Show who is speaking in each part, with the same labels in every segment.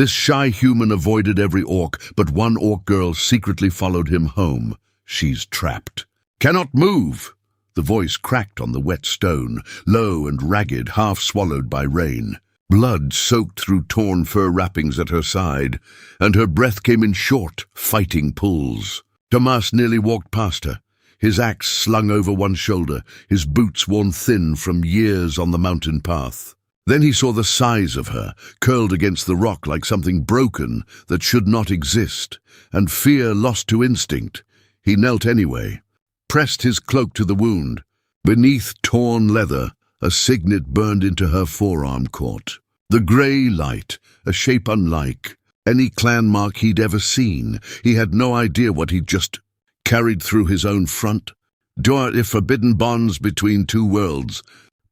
Speaker 1: This shy human avoided every orc, but one orc girl secretly followed him home. She's trapped. "Cannot move!" The voice cracked on the wet stone, low and ragged, half swallowed by rain. Blood soaked through torn fur wrappings at her side, and her breath came in short, fighting pulls. Tomas nearly walked past her, his axe slung over one shoulder, his boots worn thin from years on the mountain path. Then he saw the size of her, curled against the rock like something broken that should not exist, and fear lost to instinct. He knelt anyway, pressed his cloak to the wound. Beneath torn leather, a signet burned into her forearm caught. The grey light, a shape unlike any clan mark he'd ever seen. He had no idea what he'd just carried through his own front. Draw if forbidden bonds between two worlds.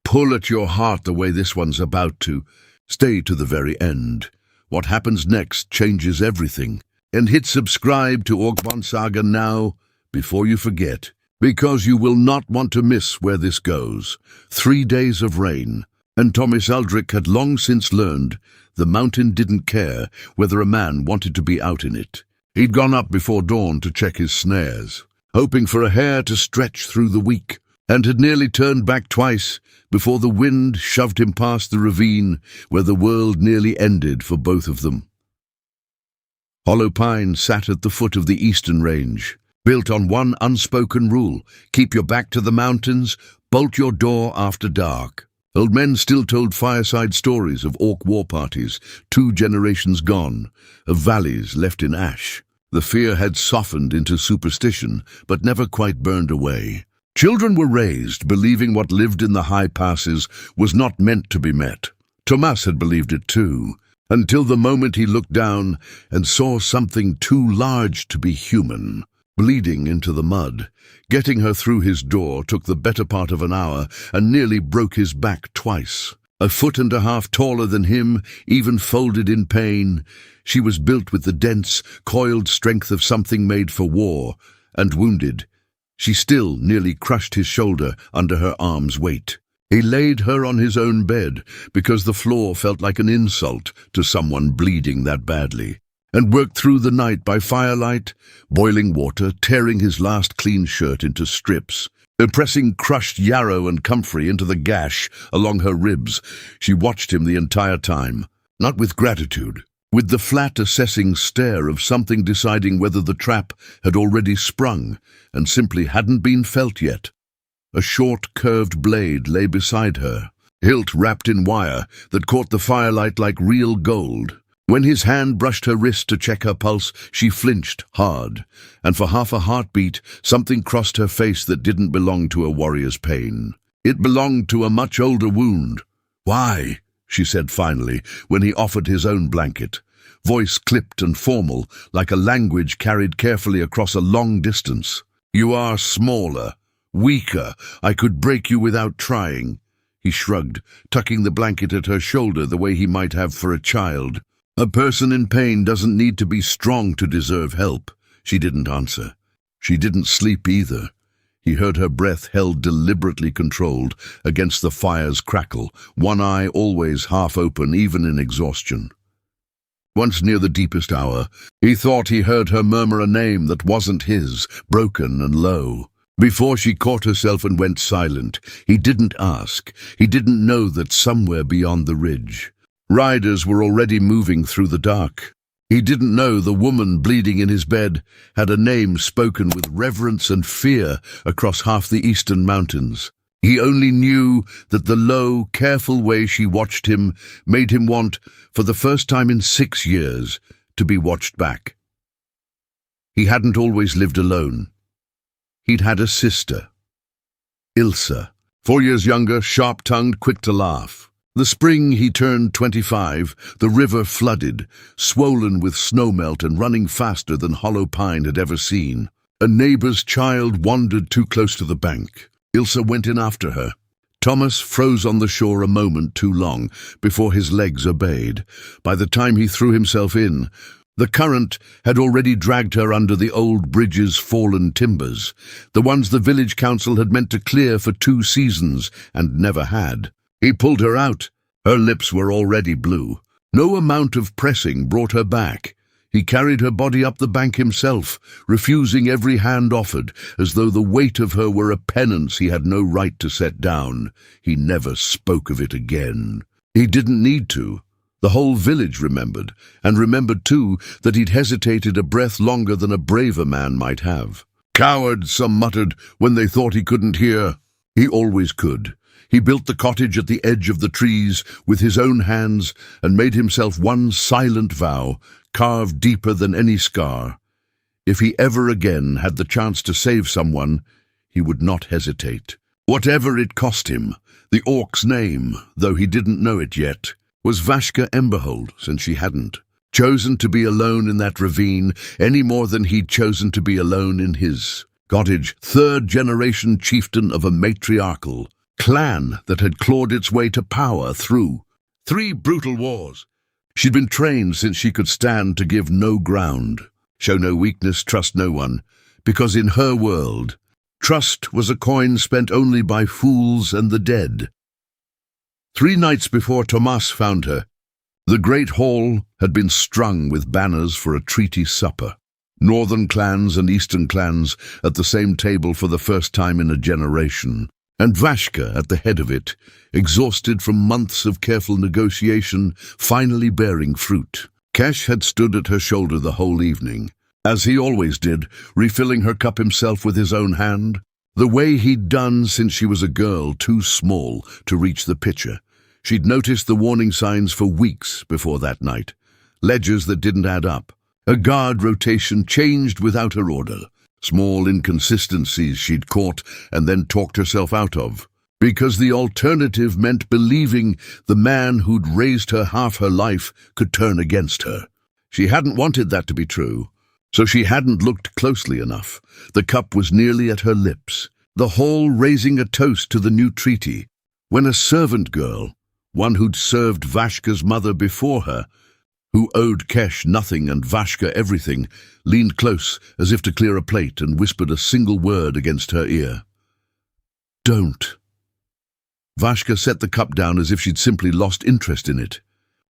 Speaker 1: Pull at your heart the way this one's about to. Stay to the very end. What happens next changes everything. And hit subscribe to Orkbon Saga now, before you forget, because you will not want to miss where this goes. 3 days of rain, and Thomas Aldrich had long since learned the mountain didn't care whether a man wanted to be out in it. He'd gone up before dawn to check his snares, hoping for a hare to stretch through the week, and had nearly turned back twice before the wind shoved him past the ravine where the world nearly ended for both of them. Hollow Pine sat at the foot of the eastern range, built on one unspoken rule: keep your back to the mountains, bolt your door after dark. Old men still told fireside stories of orc war parties, 2 generations gone, of valleys left in ash. The fear had softened into superstition, but never quite burned away. Children were raised believing what lived in the high passes was not meant to be met. Tomas had believed it too, until the moment he looked down and saw something too large to be human, bleeding into the mud. Getting her through his door took the better part of an hour and nearly broke his back twice. 1.5 feet taller than him, even folded in pain, she was built with the dense, coiled strength of something made for war, and wounded. She still nearly crushed his shoulder under her arm's weight. He laid her on his own bed because the floor felt like an insult to someone bleeding that badly, and worked through the night by firelight, boiling water, tearing his last clean shirt into strips, pressing crushed yarrow and comfrey into the gash along her ribs. She watched him the entire time, not with gratitude, with the flat assessing stare of something deciding whether the trap had already sprung and simply hadn't been felt yet. A short, curved blade lay beside her, hilt wrapped in wire that caught the firelight like real gold. When his hand brushed her wrist to check her pulse, she flinched hard, and for half a heartbeat, something crossed her face that didn't belong to a warrior's pain. It belonged to a much older wound. "Why?" she said finally, when he offered his own blanket, voice clipped and formal, like a language carried carefully across a long distance. "You are smaller, weaker. I could break you without trying." He shrugged, tucking the blanket at her shoulder the way he might have for a child. "A person in pain doesn't need to be strong to deserve help." She didn't answer. She didn't sleep either. He heard her breath held deliberately controlled against the fire's crackle, one eye always half open even in exhaustion. Once near the deepest hour, he thought he heard her murmur a name that wasn't his, broken and low. Before she caught herself and went silent, he didn't ask. He didn't know that somewhere beyond the ridge, riders were already moving through the dark. He didn't know the woman bleeding in his bed had a name spoken with reverence and fear across half the eastern mountains. He only knew that the low, careful way she watched him made him want, for the first time in 6 years, to be watched back. He hadn't always lived alone. He'd had a sister, Ilsa, 4 years younger, sharp-tongued, quick to laugh. The spring he turned 25, the river flooded, swollen with snowmelt and running faster than Hollow Pine had ever seen. A neighbor's child wandered too close to the bank. Ilsa went in after her. Tomas froze on the shore a moment too long before his legs obeyed. By the time he threw himself in, the current had already dragged her under the old bridge's fallen timbers, the ones the village council had meant to clear for 2 seasons and never had. He pulled her out. Her lips were already blue. No amount of pressing brought her back. He carried her body up the bank himself, refusing every hand offered, as though the weight of her were a penance he had no right to set down. He never spoke of it again. He didn't need to. The whole village remembered, and remembered too that he'd hesitated a breath longer than a braver man might have. Coward, some muttered, when they thought he couldn't hear. He always could. He built the cottage at the edge of the trees with his own hands and made himself one silent vow, carved deeper than any scar. If he ever again had the chance to save someone, he would not hesitate. Whatever it cost him, the orc's name, though he didn't know it yet, was Vashka Emberhold, since she hadn't chosen to be alone in that ravine any more than he'd chosen to be alone in his cottage, third-generation chieftain of a matriarchal clan that had clawed its way to power through 3 brutal wars. She'd been trained since she could stand to give no ground, show no weakness, trust no one, because in her world, trust was a coin spent only by fools and the dead. 3 nights before Tomas found her, the great hall had been strung with banners for a treaty supper. Northern clans and eastern clans at the same table for the first time in a generation, and Vashka at the head of it, exhausted from months of careful negotiation, finally bearing fruit. Kesh had stood at her shoulder the whole evening, as he always did, refilling her cup himself with his own hand, the way he'd done since she was a girl too small to reach the pitcher. She'd noticed the warning signs for weeks before that night, ledgers that didn't add up, a guard rotation changed without her order, small inconsistencies she'd caught and then talked herself out of, because the alternative meant believing the man who'd raised her half her life could turn against her. She hadn't wanted that to be true, so she hadn't looked closely enough. The cup was nearly at her lips, the hall raising a toast to the new treaty, when a servant girl, one who'd served Vashka's mother before her, who owed Kesh nothing and Vashka everything, leaned close as if to clear a plate and whispered a single word against her ear. "Don't." Vashka set the cup down as if she'd simply lost interest in it,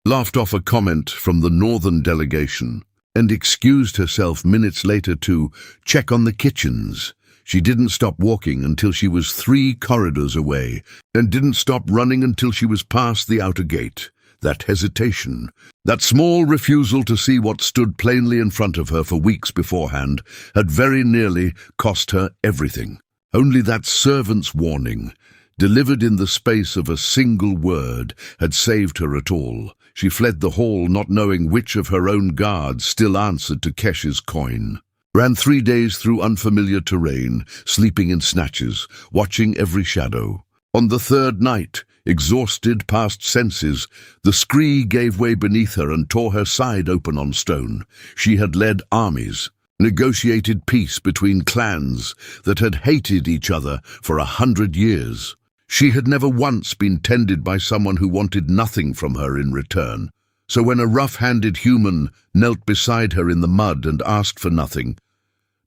Speaker 1: laughed off a comment from the northern delegation, and excused herself minutes later to check on the kitchens. She didn't stop walking until she was 3 corridors away, and didn't stop running until she was past the outer gate. That hesitation, that small refusal to see what stood plainly in front of her for weeks beforehand, had very nearly cost her everything. Only that servant's warning, delivered in the space of a single word, had saved her at all. She fled the hall not knowing which of her own guards still answered to Kesh's coin. Ran 3 days through unfamiliar terrain, sleeping in snatches, watching every shadow. On the 3rd night, exhausted past senses, the scree gave way beneath her and tore her side open on stone. She had led armies, negotiated peace between clans that had hated each other for 100 years. She had never once been tended by someone who wanted nothing from her in return. So when a rough-handed human knelt beside her in the mud and asked for nothing,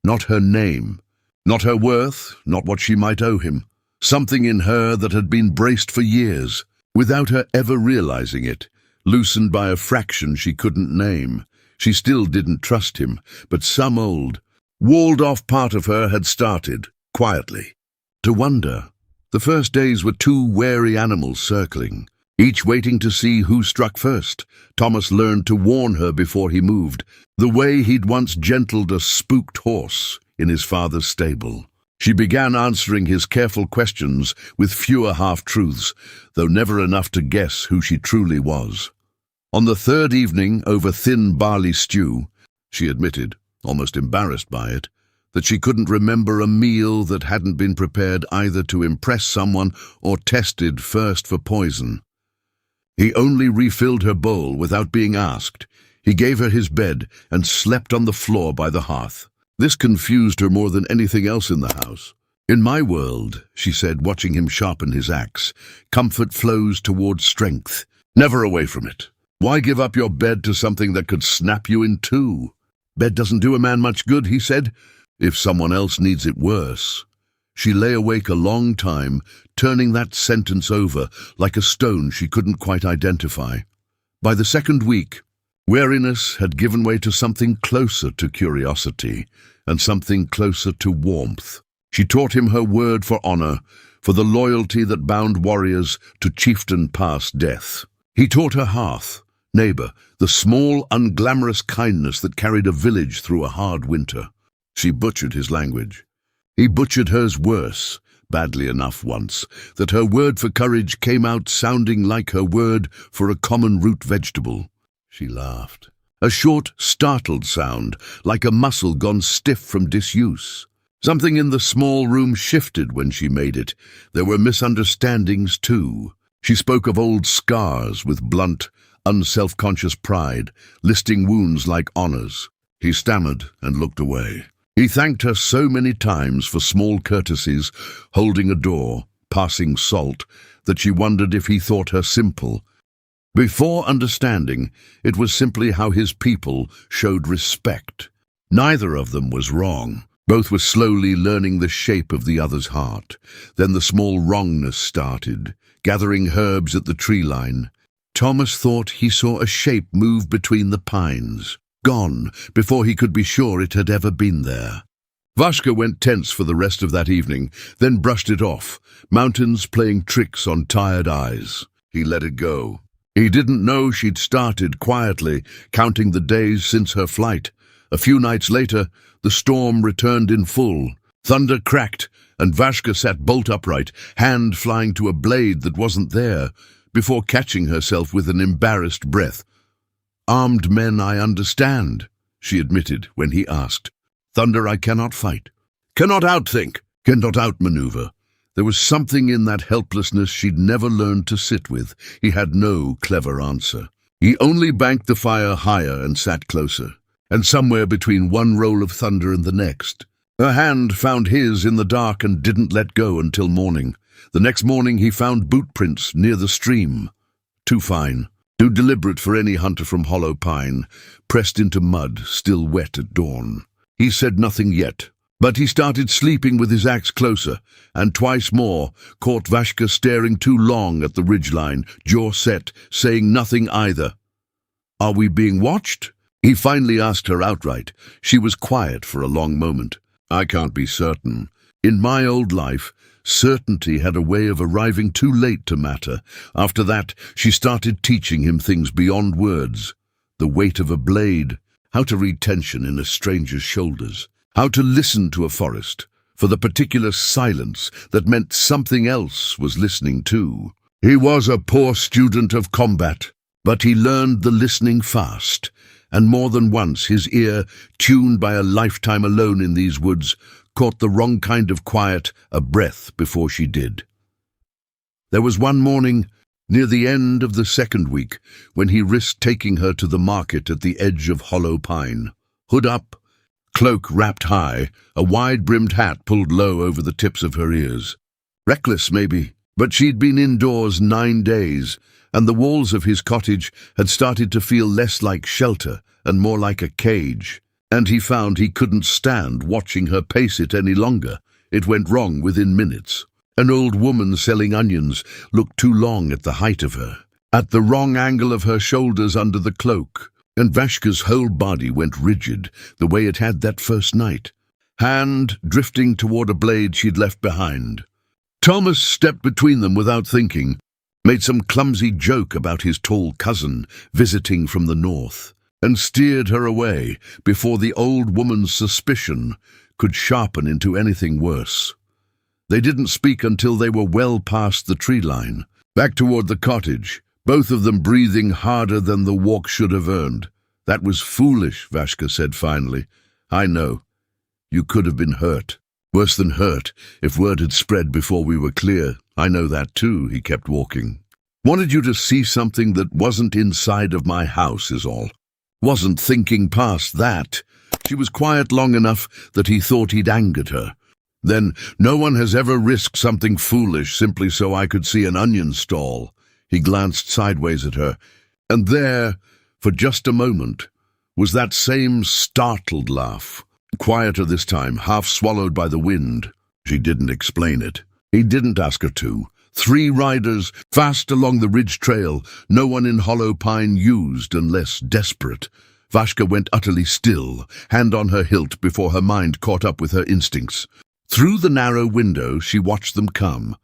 Speaker 1: not her name, not her worth, not what she might owe him, something in her that had been braced for years, without her ever realizing it, loosened by a fraction she couldn't name. She still didn't trust him, but some old, walled-off part of her had started, quietly, to wonder. The first days were 2 wary animals circling, each waiting to see who struck first. Tomas learned to warn her before he moved, the way he'd once gentled a spooked horse in his father's stable. She began answering his careful questions with fewer half-truths, though never enough to guess who she truly was. On the 3rd evening, over thin barley stew, she admitted, almost embarrassed by it, that she couldn't remember a meal that hadn't been prepared either to impress someone or tested first for poison. He only refilled her bowl without being asked. He gave her his bed and slept on the floor by the hearth. This confused her more than anything else in the house. "In my world," she said, watching him sharpen his axe, "comfort flows towards strength, never away from it. Why give up your bed to something that could snap you in 2? Bed doesn't do a man much good," he said, "if someone else needs it worse." She lay awake a long time, turning that sentence over like a stone she couldn't quite identify. By the second week, wariness had given way to something closer to curiosity and something closer to warmth. She taught him her word for honor, for the loyalty that bound warriors to chieftain past death. He taught her hearth, neighbor, the small, unglamorous kindness that carried a village through a hard winter. She butchered his language. He butchered hers worse, badly enough once, that her word for courage came out sounding like her word for a common root vegetable. She laughed. A short, startled sound, like a muscle gone stiff from disuse. Something in the small room shifted when she made it. There were misunderstandings, too. She spoke of old scars with blunt, unself-conscious pride, listing wounds like honors. He stammered and looked away. He thanked her so many times for small courtesies, holding a door, passing salt, that she wondered if he thought her simple. Before understanding, it was simply how his people showed respect. Neither of them was wrong. Both were slowly learning the shape of the other's heart. Then the small wrongness started, gathering herbs at the tree line. Tomas thought he saw a shape move between the pines, gone before he could be sure it had ever been there. Vashka went tense for the rest of that evening, then brushed it off, mountains playing tricks on tired eyes. He let it go. He didn't know she'd started quietly, counting the days since her flight. A few nights later, the storm returned in full. Thunder cracked, and Vashka sat bolt upright, hand flying to a blade that wasn't there, before catching herself with an embarrassed breath. "Armed men I understand," she admitted when he asked. "Thunder I cannot fight, cannot outthink, cannot outmaneuver." There was something in that helplessness she'd never learned to sit with. He had no clever answer. He only banked the fire higher and sat closer, and somewhere between one roll of thunder and the next. Her hand found his in the dark and didn't let go until morning. The next morning he found boot prints near the stream. Too fine, too deliberate for any hunter from Hollow Pine, pressed into mud, still wet at dawn. He said nothing yet, but he started sleeping with his axe closer, and twice more caught Vashka staring too long at the ridgeline, jaw set, saying nothing either. "Are we being watched?" He finally asked her outright. She was quiet for a long moment. "I can't be certain. In my old life, certainty had a way of arriving too late to matter. After that, she started teaching him things beyond words. The weight of a blade, how to read tension in a stranger's shoulders, how to listen to a forest, for the particular silence that meant something else was listening too. He was a poor student of combat, but he learned the listening fast, and more than once his ear, tuned by a lifetime alone in these woods, caught the wrong kind of quiet, a breath before she did. There was one morning, near the end of the second week, when he risked taking her to the market at the edge of Hollow Pine. Hood up, cloak wrapped high, a wide-brimmed hat pulled low over the tips of her ears. Reckless, maybe, but she'd been indoors 9 days, and the walls of his cottage had started to feel less like shelter and more like a cage. And he found he couldn't stand watching her pace it any longer. It went wrong within minutes. An old woman selling onions looked too long at the height of her, at the wrong angle of her shoulders under the cloak, and Vashka's whole body went rigid, the way it had that first night, hand drifting toward a blade she'd left behind. Tomas stepped between them without thinking, made some clumsy joke about his tall cousin visiting from the north, and steered her away before the old woman's suspicion could sharpen into anything worse. They didn't speak until they were well past the tree line, back toward the cottage, both of them breathing harder than the walk should have earned. "That was foolish," Vashka said finally. "I know. You could have been hurt. Worse than hurt, if word had spread before we were clear. I know that too," he kept walking. "Wanted you to see something that wasn't inside of my house is all. Wasn't thinking past that." She was quiet long enough that he thought he'd angered her. Then, "No one has ever risked something foolish simply so I could see an onion stall." He glanced sideways at her, and there, for just a moment, was that same startled laugh. Quieter this time, half swallowed by the wind. She didn't explain it. He didn't ask her to. 3 riders, fast along the ridge trail, no one in Hollow Pine used unless desperate. Vashka went utterly still, hand on her hilt before her mind caught up with her instincts. Through the narrow window she watched them come,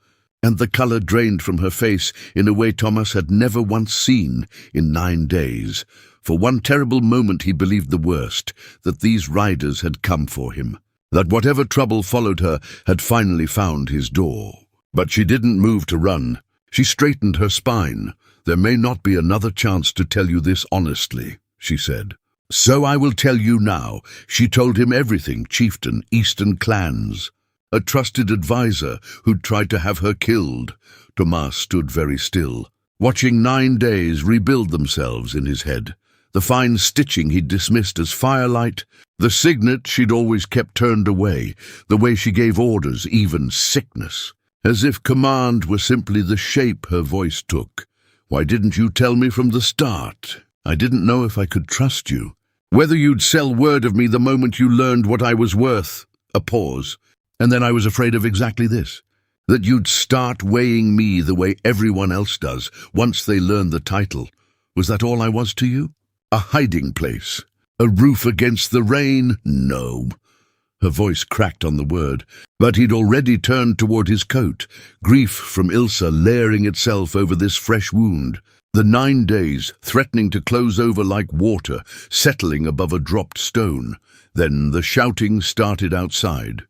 Speaker 1: and the color drained from her face in a way Tomas had never once seen in 9 days. For one terrible moment he believed the worst, that these riders had come for him, that whatever trouble followed her had finally found his door. But she didn't move to run. She straightened her spine. "There may not be another chance to tell you this honestly," she said. "So I will tell you now." She told him everything, Chieftain, Eastern clans, a trusted advisor who'd tried to have her killed. Tomas stood very still, watching 9 days rebuild themselves in his head. The fine stitching he'd dismissed as firelight, the signet she'd always kept turned away, the way she gave orders, even sickness. As if command were simply the shape her voice took. "Why didn't you tell me from the start? I didn't know if I could trust you. Whether you'd sell word of me the moment you learned what I was worth." A pause. "And then I was afraid of exactly this. That you'd start weighing me the way everyone else does, once they learn the title. Was that all I was to you? A hiding place? A roof against the rain? No." Her voice cracked on the word, but he'd already turned toward his coat, grief from Ilsa layering itself over this fresh wound. The 9 days, threatening to close over like water, settling above a dropped stone. Then the shouting started outside.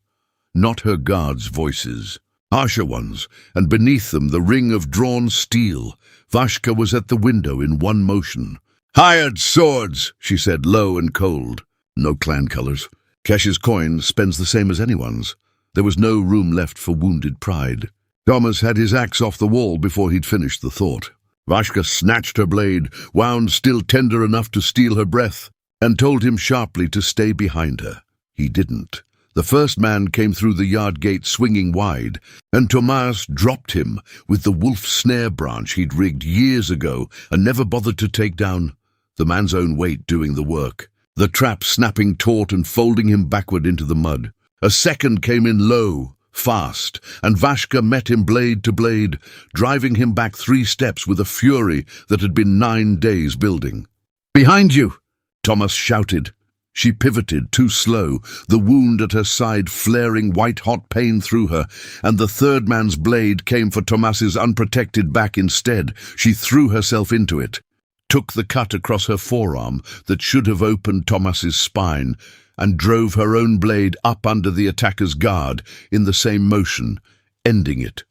Speaker 1: Not her guards' voices, harsher ones, and beneath them the ring of drawn steel. Vashka was at the window in one motion. "Hired swords," she said, low and cold. No clan colors. Kesh's coin spends the same as anyone's. There was no room left for wounded pride. Tomas had his axe off the wall before he'd finished the thought. Vashka snatched her blade, wound still tender enough to steal her breath, and told him sharply to stay behind her. He didn't. The first man came through the yard gate swinging wide, and Tomas dropped him with the wolf snare branch he'd rigged years ago and never bothered to take down. The man's own weight doing the work, the trap snapping taut and folding him backward into the mud. A second came in low, fast, and Vashka met him blade to blade, driving him back 3 steps with a fury that had been 9 days building. "Behind you!" Tomas shouted. She pivoted, too slow, the wound at her side flaring white-hot pain through her, and the third man's blade came for Tomas's unprotected back instead. She threw herself into it, took the cut across her forearm that should have opened Tomas's spine, and drove her own blade up under the attacker's guard in the same motion, ending it.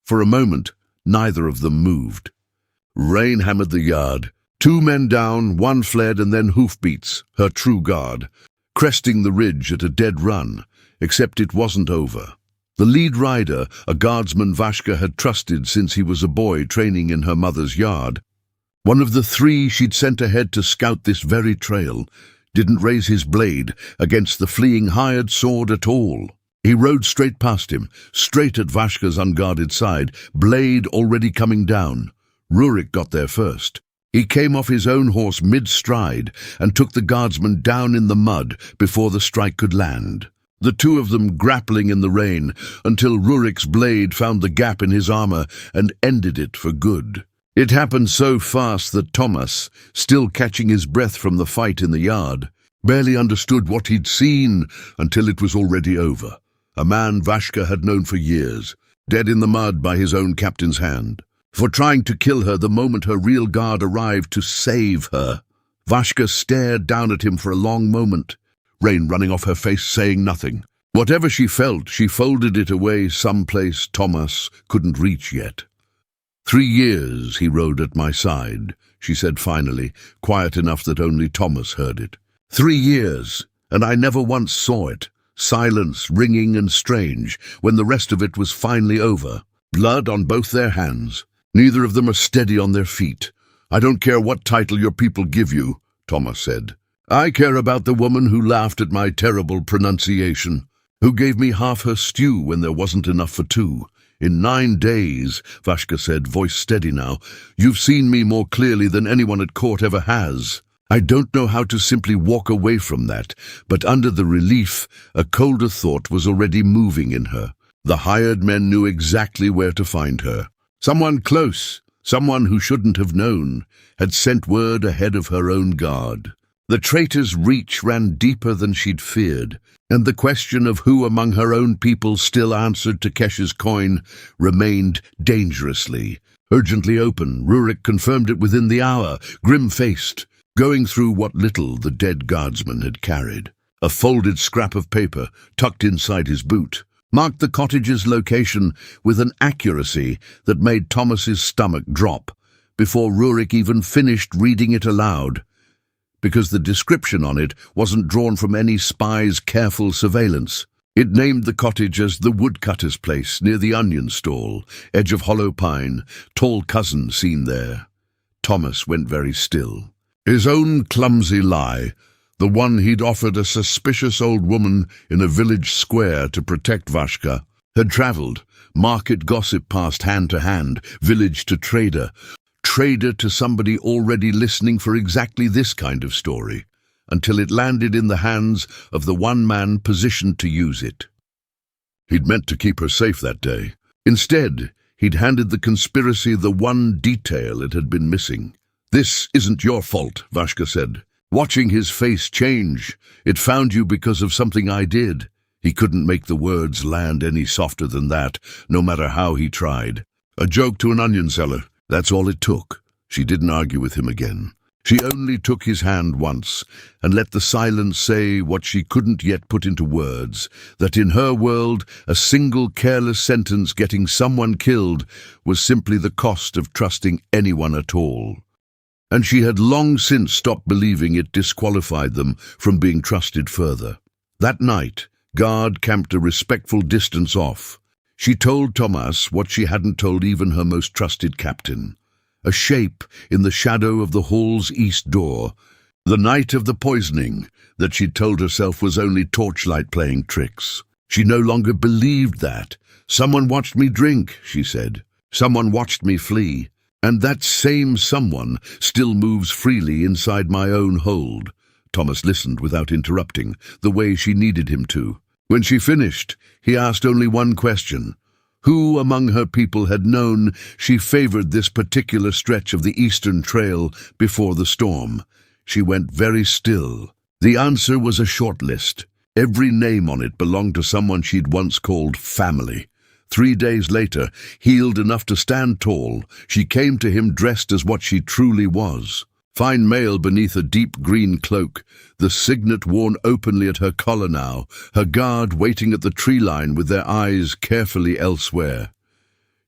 Speaker 1: For a moment, neither of them moved. Rain hammered the yard. 2 men down, 1 fled, and then hoofbeats, her true guard, cresting the ridge at a dead run, except it wasn't over. The lead rider, a guardsman Vashka had trusted since he was a boy training in her mother's yard, one of the 3 she'd sent ahead to scout this very trail, didn't raise his blade against the fleeing hired sword at all. He rode straight past him, straight at Vashka's unguarded side, blade already coming down. Rurik got there first. He came off his own horse mid-stride and took the guardsman down in the mud before the strike could land. The 2 of them grappling in the rain until Rurik's blade found the gap in his armor and ended it for good. It happened so fast that Tomas, still catching his breath from the fight in the yard, barely understood what he'd seen until it was already over. A man Vashka had known for years, dead in the mud by his own captain's hand, for trying to kill her the moment her real guard arrived to save her. Vashka stared down at him for a long moment, rain running off her face, saying nothing. Whatever she felt, she folded it away someplace Tomas couldn't reach yet. 3 years he rode at my side, she said finally, quiet enough that only Tomas heard it. 3 years, and I never once saw it. Silence, ringing and strange, when the rest of it was finally over. Blood on both their hands. Neither of them are steady on their feet. "I don't care what title your people give you," Tomas said. "I care about the woman who laughed at my terrible pronunciation, who gave me half her stew when there wasn't enough for 2. In 9 days, Vashka said, voice steady now, you've seen me more clearly than anyone at court ever has. I don't know how to simply walk away from that, but under the relief, a colder thought was already moving in her. The hired men knew exactly where to find her. Someone close, someone who shouldn't have known, had sent word ahead of her own guard. The traitor's reach ran deeper than she'd feared, and the question of who among her own people still answered to Kesh's coin remained dangerously, urgently open. Rurik confirmed it within the hour, grim-faced, going through what little the dead guardsman had carried. A folded scrap of paper, tucked inside his boot, marked the cottage's location with an accuracy that made Tomas's stomach drop before Rurik even finished reading it aloud, because the description on it wasn't drawn from any spy's careful surveillance. It named the cottage as the Woodcutter's place, near the onion stall, edge of hollow pine, tall cousin seen there. Tomas went very still. His own clumsy lie, the one he'd offered a suspicious old woman in a village square to protect Vashka, had travelled, market gossip passed hand to hand, village to trader to somebody already listening for exactly this kind of story, until it landed in the hands of the one man positioned to use it. He'd meant to keep her safe that day. Instead, he'd handed the conspiracy the one detail it had been missing. "This isn't your fault," Vashka said, watching his face change. "It found you because of something I did." He couldn't make the words land any softer than that, no matter how he tried. "A joke to an onion seller. That's all it took." She didn't argue with him again. She only took his hand once and let the silence say what she couldn't yet put into words, that in her world a single careless sentence getting someone killed was simply the cost of trusting anyone at all. And she had long since stopped believing it disqualified them from being trusted further. That night, guard camped a respectful distance off. She told Tomas what she hadn't told even her most trusted captain. A shape in the shadow of the hall's east door, the night of the poisoning, that she'd told herself was only torchlight playing tricks. She no longer believed that. "Someone watched me drink," she said. "Someone watched me flee. And that same someone still moves freely inside my own hold." Tomas listened without interrupting, the way she needed him to. When she finished, he asked only one question. Who among her people had known she favored this particular stretch of the Eastern Trail before the storm? She went very still. The answer was a short list. Every name on it belonged to someone she'd once called family. 3 days later, healed enough to stand tall, she came to him dressed as what she truly was. Fine mail beneath a deep green cloak, the signet worn openly at her collar now, her guard waiting at the tree line with their eyes carefully elsewhere.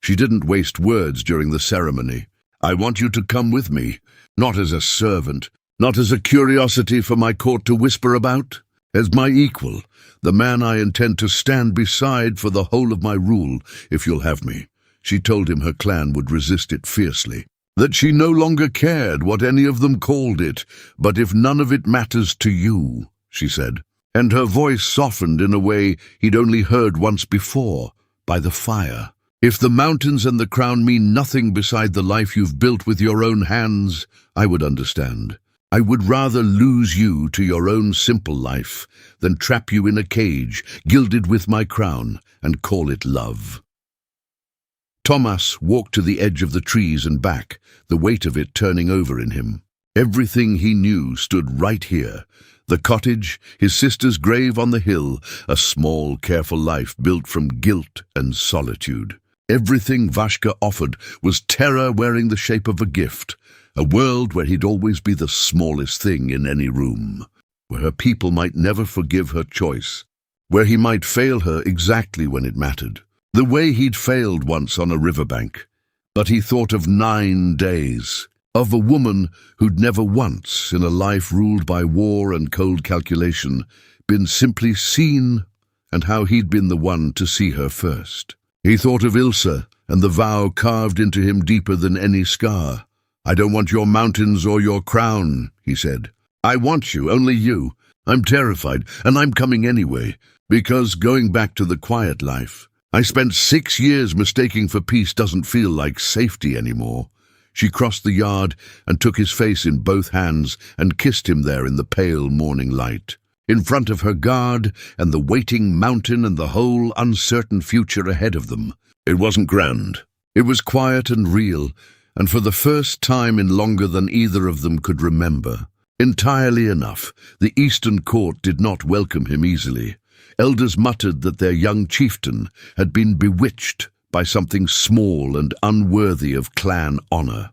Speaker 1: She didn't waste words during the ceremony. "I want you to come with me, not as a servant, not as a curiosity for my court to whisper about, as my equal, the man I intend to stand beside for the whole of my rule, if you'll have me." She told him her clan would resist it fiercely, that she no longer cared what any of them called it, "but if none of it matters to you," she said, and her voice softened in a way he'd only heard once before, by the fire. "If the mountains and the crown mean nothing beside the life you've built with your own hands, I would understand. I would rather lose you to your own simple life than trap you in a cage, gilded with my crown, and call it love." Tomas walked to the edge of the trees and back, the weight of it turning over in him. Everything he knew stood right here. The cottage, his sister's grave on the hill, a small, careful life built from guilt and solitude. Everything Vashka offered was terror wearing the shape of a gift, a world where he'd always be the smallest thing in any room, where her people might never forgive her choice, where he might fail her exactly when it mattered. The way he'd failed once on a riverbank. But he thought of 9 days, of a woman who'd never once, in a life ruled by war and cold calculation, been simply seen, and how he'd been the one to see her first. He thought of Ilsa and the vow carved into him deeper than any scar. "I don't want your mountains or your crown," he said. "I want you, only you. I'm terrified, and I'm coming anyway, because going back to the quiet life I spent 6 years mistaking for peace doesn't feel like safety anymore." She crossed the yard and took his face in both hands and kissed him there in the pale morning light. in front of her guard and the waiting mountain and the whole uncertain future ahead of them. It wasn't grand. It was quiet and real, and for the first time in longer than either of them could remember. Entirely enough, the Eastern Court did not welcome him easily. Elders muttered that their young chieftain had been bewitched by something small and unworthy of clan honor.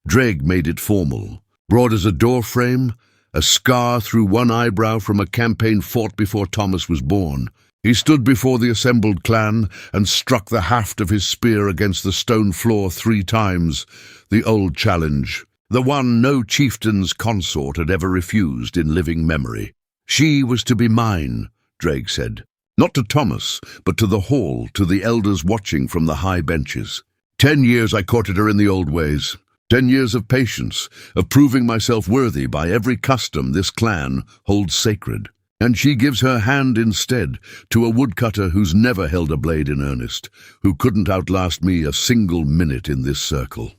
Speaker 1: Dreg made it formal. Broad as a doorframe, a scar through one eyebrow from a campaign fought before Tomas was born. He stood before the assembled clan and struck the haft of his spear against the stone floor 3 times, the old challenge, the one no chieftain's consort had ever refused in living memory. She was to be mine, Dreg said. Not to Tomas, but to the hall, to the elders watching from the high benches. 10 years I courted her in the old ways. 10 years of patience, of proving myself worthy by every custom this clan holds sacred. And she gives her hand instead to a woodcutter who's never held a blade in earnest, who couldn't outlast me a single minute in this circle.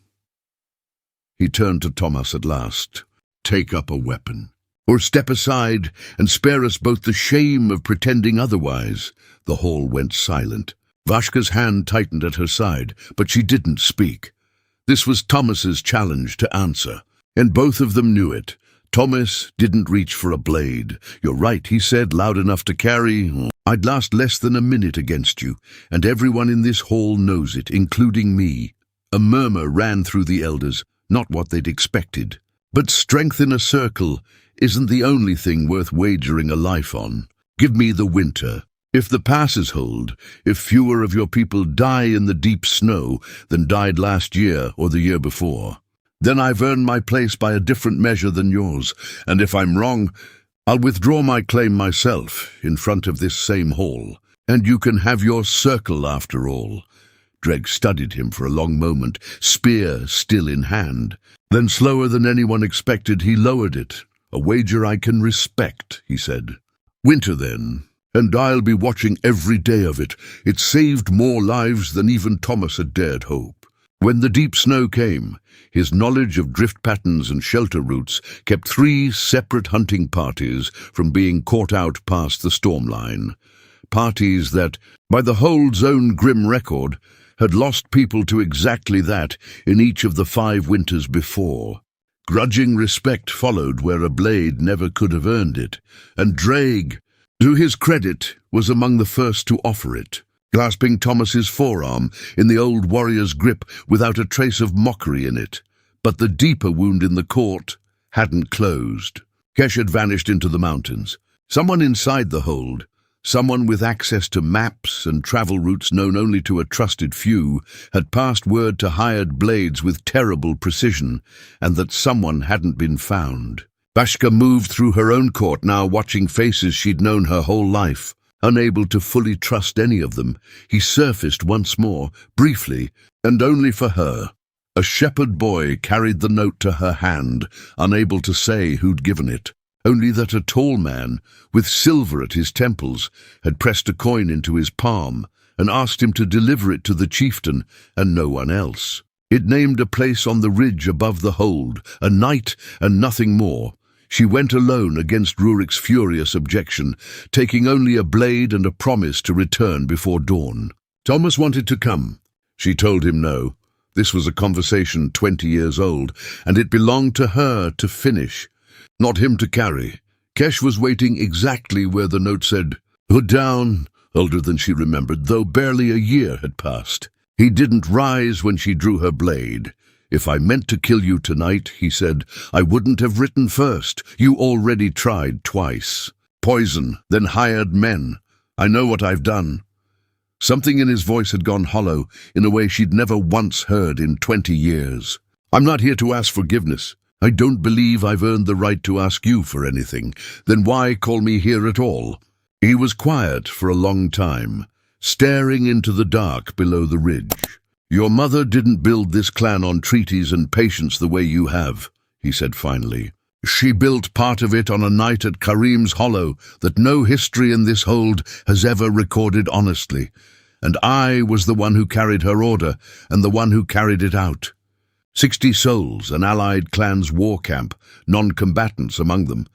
Speaker 1: He turned to Tomas at last. Take up a weapon. Or step aside and spare us both the shame of pretending otherwise. The hall went silent. Vashka's hand tightened at her side, but she didn't speak. This was Tomas's challenge to answer, and both of them knew it. Tomas didn't reach for a blade. You're right, he said, loud enough to carry. I'd last less than a minute against you, and everyone in this hall knows it, including me. A murmur ran through the elders, not what they'd expected. But strength in a circle isn't the only thing worth wagering a life on. Give me the winter. If the passes hold, if fewer of your people die in the deep snow than died last year or the year before, then I've earned my place by a different measure than yours, and if I'm wrong, I'll withdraw my claim myself in front of this same hall, and you can have your circle after all. Dreg studied him for a long moment, spear still in hand. Then, slower than anyone expected, he lowered it. A wager I can respect, he said. Winter, then, and I'll be watching every day of it. It saved more lives than even Tomas had dared hope. When the deep snow came, his knowledge of drift patterns and shelter routes kept 3 separate hunting parties from being caught out past the storm line. Parties that, by the hold's own grim record, had lost people to exactly that in each of the 5 winters before. Grudging respect followed where a blade never could have earned it, and Dreg, to his credit, was among the first to offer it, clasping Tomas's forearm in the old warrior's grip without a trace of mockery in it. But the deeper wound in the court hadn't closed. Kesh had vanished into the mountains. Someone inside the hold, someone with access to maps and travel routes known only to a trusted few, had passed word to hired blades with terrible precision, and that someone hadn't been found. Vashka moved through her own court now, watching faces she'd known her whole life. Unable to fully trust any of them, he surfaced once more, briefly, and only for her. A shepherd boy carried the note to her hand, unable to say who'd given it. Only that a tall man, with silver at his temples, had pressed a coin into his palm and asked him to deliver it to the chieftain and no one else. It named a place on the ridge above the hold, a night and nothing more. She went alone against Rurik's furious objection, taking only a blade and a promise to return before dawn. Tomas wanted to come. She told him no. This was a conversation 20 years old, and it belonged to her to finish, not him to carry. Kesh was waiting exactly where the note said, "Hood down," older than she remembered, though barely a year had passed. He didn't rise when she drew her blade. "If I meant to kill you tonight," he said, "I wouldn't have written first. You already tried twice. Poison, then hired men. I know what I've done." Something in his voice had gone hollow in a way she'd never once heard in 20 years. "I'm not here to ask forgiveness. I don't believe I've earned the right to ask you for anything. Then why call me here at all?" He was quiet for a long time, staring into the dark below the ridge. "Your mother didn't build this clan on treaties and patience the way you have," he said finally. "She built part of it on a night at Karim's Hollow that no history in this hold has ever recorded honestly, and I was the one who carried her order and the one who carried it out. 60 souls, an allied clan's war camp, non-combatants among them.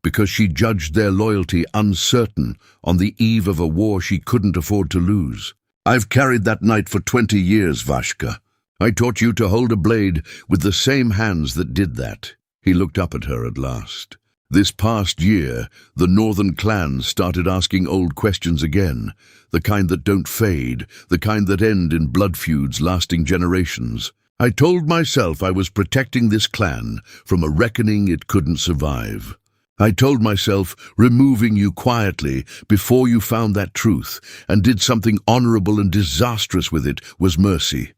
Speaker 1: because she judged their loyalty uncertain on the eve of a war she couldn't afford to lose. I've carried that knight for 20 years, Vashka. I taught you to hold a blade with the same hands that did that. He looked up at her at last. This past year, the northern clans started asking old questions again, the kind that don't fade, the kind that end in blood feuds lasting generations. I told myself I was protecting this clan from a reckoning it couldn't survive. I told myself removing you quietly before you found that truth and did something honorable and disastrous with it was mercy.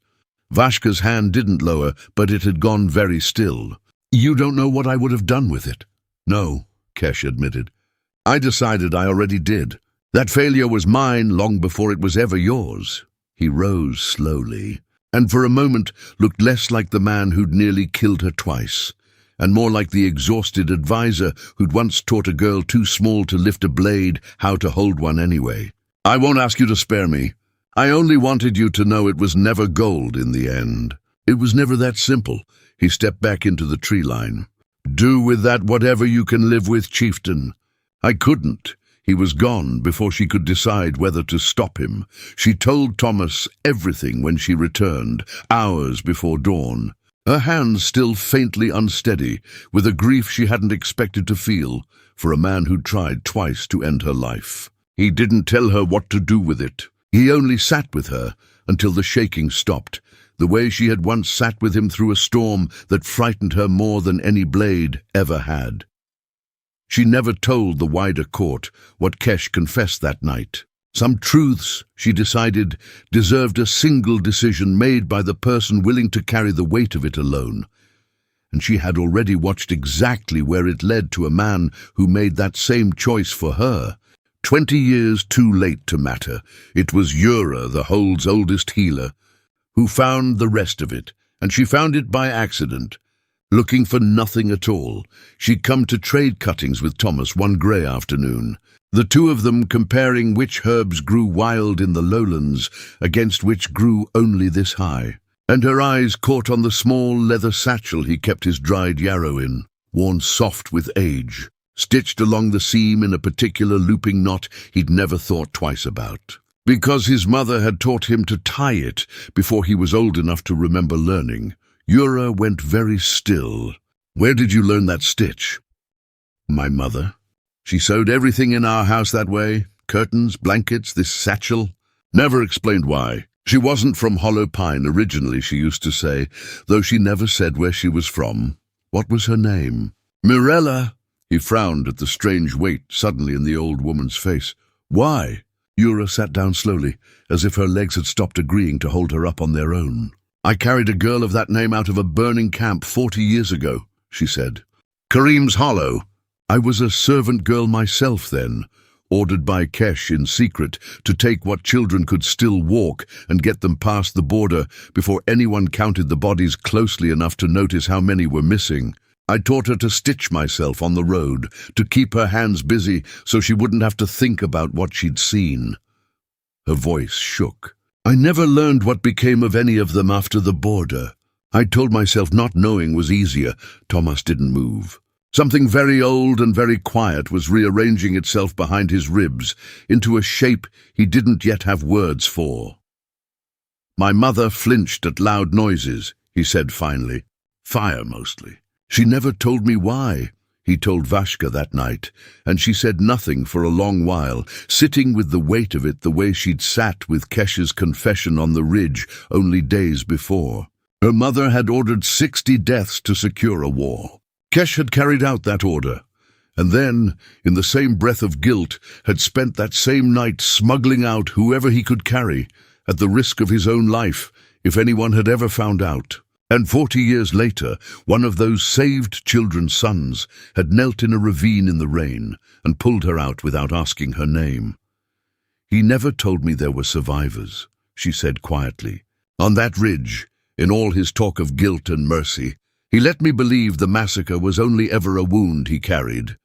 Speaker 1: Vashka's hand didn't lower, but it had gone very still. You don't know what I would have done with it. No, Kesh admitted. I decided I already did. That failure was mine long before it was ever yours. He rose slowly, and for a moment looked less like the man who'd nearly killed her twice, and more like the exhausted advisor who'd once taught a girl too small to lift a blade how to hold one anyway. I won't ask you to spare me. I only wanted you to know it was never gold in the end. It was never that simple. He stepped back into the tree line. Do with that whatever you can live with, Chieftain. I couldn't. He was gone before she could decide whether to stop him. She told Tomas everything when she returned, hours before dawn. Her hands still faintly unsteady, with a grief she hadn't expected to feel for a man who'd tried twice to end her life. He didn't tell her what to do with it. He only sat with her until the shaking stopped, the way she had once sat with him through a storm that frightened her more than any blade ever had. She never told the wider court what Kesh confessed that night. Some truths, she decided, deserved a single decision made by the person willing to carry the weight of it alone. And she had already watched exactly where it led to a man who made that same choice for her. 20 years too late to matter. It was Yura, the Hold's oldest healer, who found the rest of it, and she found it by accident. Looking for nothing at all, she'd come to trade cuttings with Tomas one grey afternoon, the two of them comparing which herbs grew wild in the lowlands against which grew only this high. And her eyes caught on the small leather satchel he kept his dried yarrow in, worn soft with age, stitched along the seam in a particular looping knot he'd never thought twice about. Because his mother had taught him to tie it before he was old enough to remember learning, Yura went very still. Where did you learn that stitch? My mother. She sewed everything in our house that way. Curtains, blankets, this satchel. Never explained why. She wasn't from Hollow Pine originally, she used to say, though she never said where she was from. What was her name? Mirella. He frowned at the strange weight suddenly in the old woman's face. Why? Yura sat down slowly, as if her legs had stopped agreeing to hold her up on their own. I carried a girl of that name out of a burning camp 40 years ago, she said. Kareem's Hollow. I was a servant girl myself then, ordered by Kesh in secret to take what children could still walk and get them past the border before anyone counted the bodies closely enough to notice how many were missing. I taught her to stitch myself on the road, to keep her hands busy so she wouldn't have to think about what she'd seen. Her voice shook. I never learned what became of any of them after the border. I told myself not knowing was easier. Tomas didn't move. Something very old and very quiet was rearranging itself behind his ribs into a shape he didn't yet have words for. My mother flinched at loud noises, he said finally. Fire, mostly. She never told me why. He told Vashka that night, and she said nothing for a long while, sitting with the weight of it the way she'd sat with Kesh's confession on the ridge only days before. Her mother had ordered 60 deaths to secure a war. Kesh had carried out that order, and then, in the same breath of guilt, had spent that same night smuggling out whoever he could carry, at the risk of his own life, if anyone had ever found out. And 40 years later, one of those saved children's sons had knelt in a ravine in the rain and pulled her out without asking her name. He never told me there were survivors, she said quietly. On that ridge, in all his talk of guilt and mercy, he let me believe the massacre was only ever a wound he carried.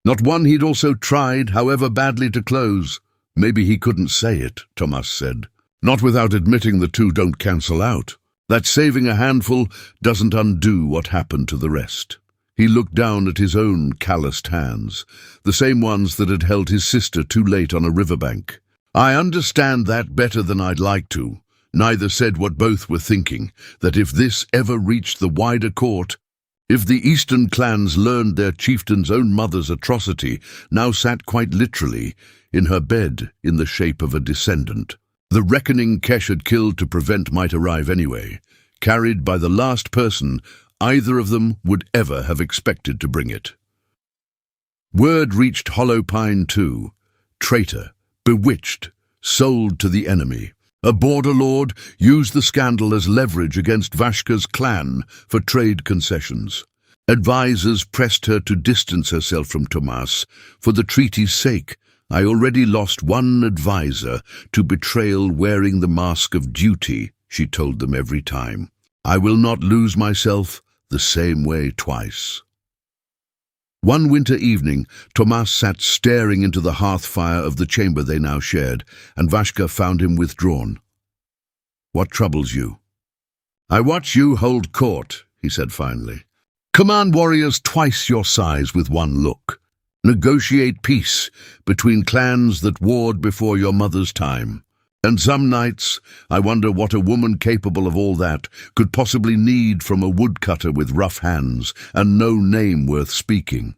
Speaker 1: Not one he'd also tried, however badly, to close. Maybe he couldn't say it, Tomas said. Not without admitting the two don't cancel out. That saving a handful doesn't undo what happened to the rest. He looked down at his own calloused hands, the same ones that had held his sister too late on a riverbank. "I understand that better than I'd like to." Neither said what both were thinking, that if this ever reached the wider court, if the eastern clans learned their chieftain's own mother's atrocity now sat quite literally in her bed in the shape of a descendant. The reckoning Kesh had killed to prevent might arrive anyway, carried by the last person either of them would ever have expected to bring it. Word reached Hollow Pine too. Traitor, bewitched, sold to the enemy. A border lord used the scandal as leverage against Vashka's clan for trade concessions. Advisors pressed her to distance herself from Tomas for the treaty's sake. "I already lost one advisor to betrayal wearing the mask of duty," she told them every time. "I will not lose myself the same way twice." One winter evening, Tomas sat staring into the hearth fire of the chamber they now shared, and Vashka found him withdrawn. "What troubles you?" "I watch you hold court," he said finally. "Command warriors twice your size with one look. Negotiate peace between clans that warred before your mother's time. And some nights I wonder what a woman capable of all that could possibly need from a woodcutter with rough hands and no name worth speaking."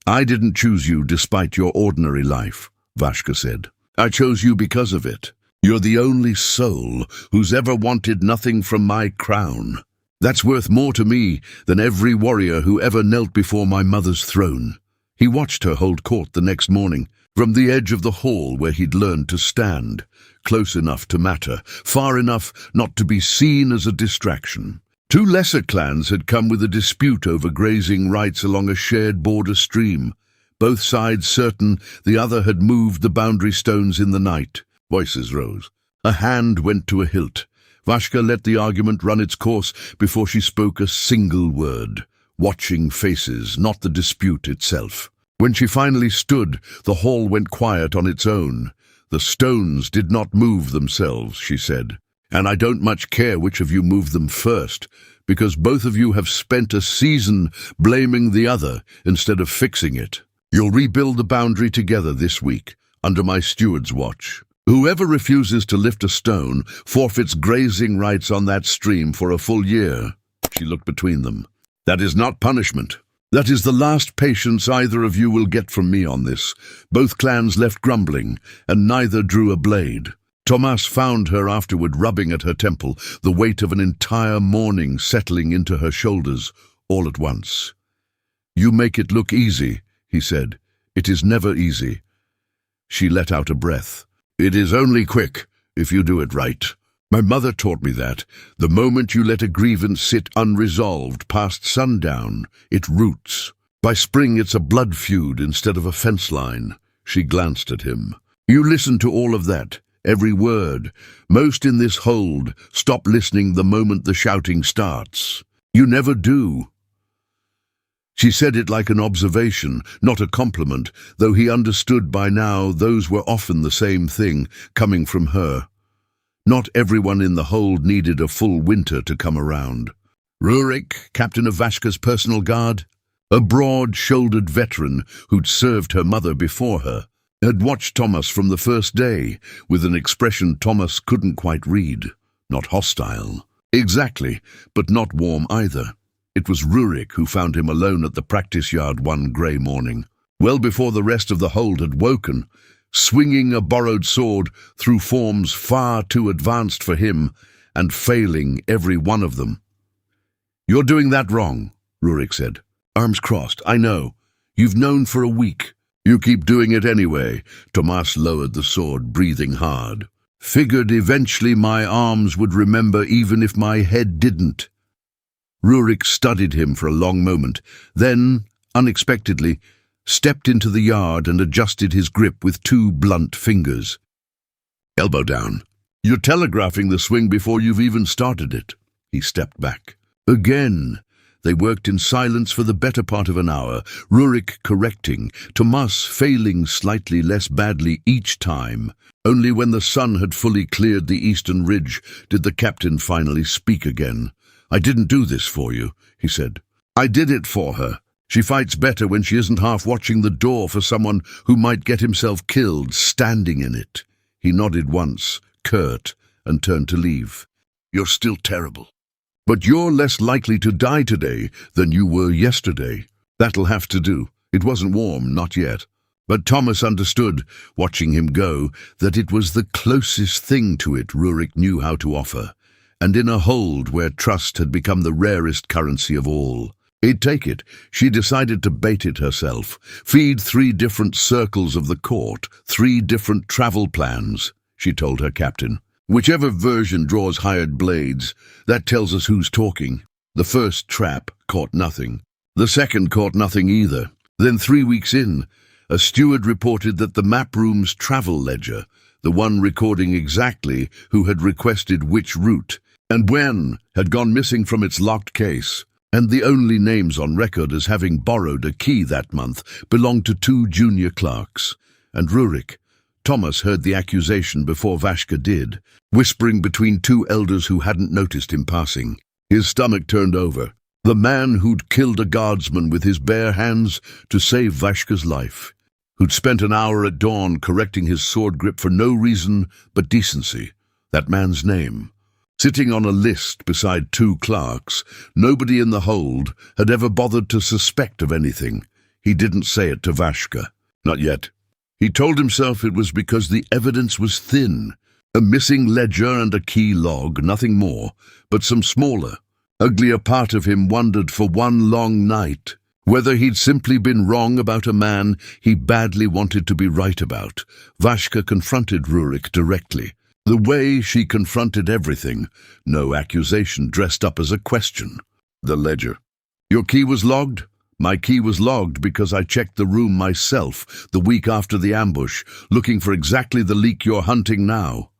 Speaker 1: "I didn't choose you despite your ordinary life," Vashka said. "I chose you because of it. You're the only soul who's ever wanted nothing from my crown. That's worth more to me than every warrior who ever knelt before my mother's throne." He watched her hold court the next morning, from the edge of the hall where he'd learned to stand, close enough to matter, far enough not to be seen as a distraction. Two lesser clans had come with a dispute over grazing rights along a shared border stream, both sides certain the other had moved the boundary stones in the night. Voices rose. A hand went to a hilt. Vashka let the argument run its course before she spoke a single word, watching faces, not the dispute itself. When she finally stood, the hall went quiet on its own. "The stones did not move themselves," she said, "and I don't much care which of you moved them first, because both of you have spent a season blaming the other instead of fixing it. You'll rebuild the boundary together this week, under my steward's watch. Whoever refuses to lift a stone forfeits grazing rights on that stream for a full year." She looked between them. "That is not punishment. That is the last patience either of you will get from me on this." Both clans left grumbling, and neither drew a blade. Tomas found her afterward rubbing at her temple, the weight of an entire morning settling into her shoulders all at once. "You make it look easy," he said. "It is never easy." She let out a breath. "It is only quick, if you do it right. My mother taught me that. The moment you let a grievance sit unresolved past sundown, it roots. By spring it's a blood feud instead of a fence line." She glanced at him. "You listen to all of that, every word. Most in this hold stop listening the moment the shouting starts. You never do." She said it like an observation, not a compliment, though he understood by now those were often the same thing, coming from her. Not everyone in the hold needed a full winter to come around. Rurik, captain of Vashka's personal guard, a broad-shouldered veteran who'd served her mother before her, had watched Tomas from the first day, with an expression Tomas couldn't quite read. Not hostile. Exactly, but not warm either. It was Rurik who found him alone at the practice yard one grey morning, well before the rest of the hold had woken, swinging a borrowed sword through forms far too advanced for him, and failing every one of them. "You're doing that wrong," Rurik said. Arms crossed. "I know. You've known for a week. You keep doing it anyway." Tomas lowered the sword, breathing hard. "Figured eventually my arms would remember even if my head didn't." Rurik studied him for a long moment, then, unexpectedly, stepped into the yard and adjusted his grip with two blunt fingers. "Elbow down. You're telegraphing the swing before you've even started it." He stepped back. Again. They worked in silence for the better part of an hour, Rurik correcting, Tomas failing slightly less badly each time. Only when the sun had fully cleared the eastern ridge did the captain finally speak again. "I didn't do this for you," he said. I did it for her. She fights better when she isn't half watching the door for someone who might get himself killed standing in it." He nodded once, curt, and turned to leave. "You're still terrible. But you're less likely to die today than you were yesterday. That'll have to do. It wasn't warm, not yet." But Tomas understood, watching him go, that it was the closest thing to it Rurik knew how to offer, and in a hold where trust had become the rarest currency of all. He'd take it. She decided to bait it herself, feed 3 different circles of the court, 3 different travel plans, she told her captain. "Whichever version draws hired blades, that tells us who's talking." The first trap caught nothing. The second caught nothing either. Then 3 weeks in, a steward reported that the map room's travel ledger, the one recording exactly who had requested which route and when, had gone missing from its locked case, and the only names on record as having borrowed a key that month belonged to 2 junior clerks. And Rurik, Tomas heard the accusation before Vashka did, whispering between 2 elders who hadn't noticed him passing. His stomach turned over. The man who'd killed a guardsman with his bare hands to save Vashka's life, who'd spent an hour at dawn correcting his sword grip for no reason but decency. That man's name. Sitting on a list beside 2 clerks, nobody in the hold had ever bothered to suspect of anything. He didn't say it to Vashka. Not yet. He told himself it was because the evidence was thin. A missing ledger and a key log, nothing more, but some smaller, uglier part of him wondered for one long night whether he'd simply been wrong about a man he badly wanted to be right about. Vashka confronted Rurik directly. The way she confronted everything, no accusation dressed up as a question. The ledger. "Your key was logged?" "My key was logged because I checked the room myself the week after the ambush, looking for exactly the leak you're hunting now."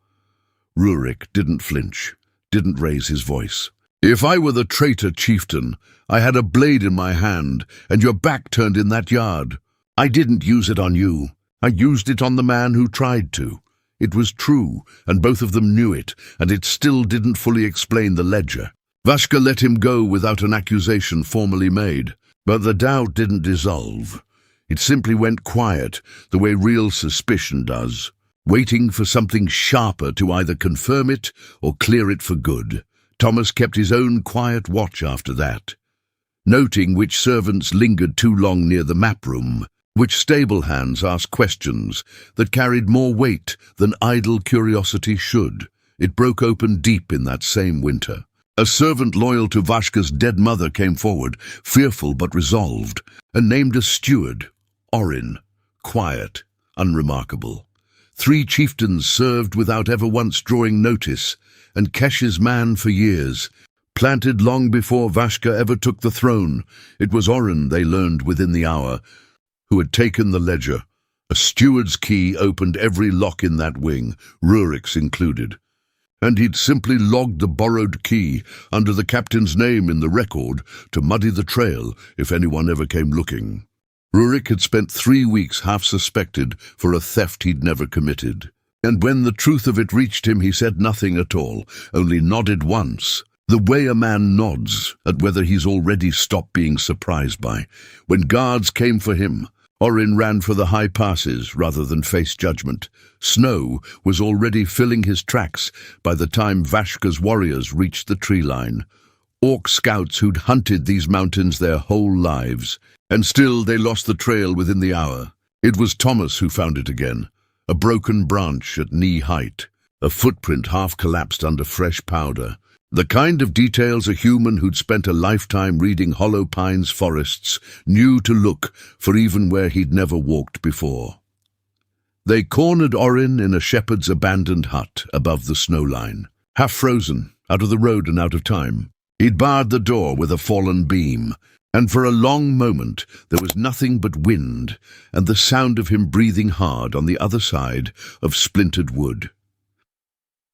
Speaker 1: Rurik didn't flinch, didn't raise his voice. "If I were the traitor chieftain, I had a blade in my hand, and your back turned in that yard. I didn't use it on you. I used it on the man who tried to. It was true, and both of them knew it, and it still didn't fully explain the ledger." Vashka let him go without an accusation formally made, but the doubt didn't dissolve. It simply went quiet, the way real suspicion does, waiting for something sharper to either confirm it or clear it for good. Tomas kept his own quiet watch after that, noting which servants lingered too long near the map room, which stable hands asked questions that carried more weight than idle curiosity should. It broke open deep in that same winter. A servant loyal to Vashka's dead mother came forward, fearful but resolved, and named a steward, Orin, quiet, unremarkable. 3 chieftains served without ever once drawing notice, and Kesh's man for years, planted long before Vashka ever took the throne. It was Orin, they learned within the hour, who had taken the ledger. A steward's key opened every lock in that wing, Rurik's included. And he'd simply logged the borrowed key under the captain's name in the record to muddy the trail if anyone ever came looking. Rurik had spent 3 weeks half-suspected for a theft he'd never committed. And when the truth of it reached him, he said nothing at all, only nodded once. The way a man nods at whether he's already stopped being surprised by. When guards came for him, Orin ran for the high passes rather than face judgment. Snow was already filling his tracks by the time Vashka's warriors reached the tree line. Orc scouts who'd hunted these mountains their whole lives, and still they lost the trail within the hour. It was Tomas who found it again, a broken branch at knee height, a footprint half collapsed under fresh powder. The kind of details a human who'd spent a lifetime reading Hollow Pines forests knew to look for even where he'd never walked before. They cornered Orin in a shepherd's abandoned hut above the snow line, half frozen, out of the road and out of time. He'd barred the door with a fallen beam, and for a long moment there was nothing but wind and the sound of him breathing hard on the other side of splintered wood.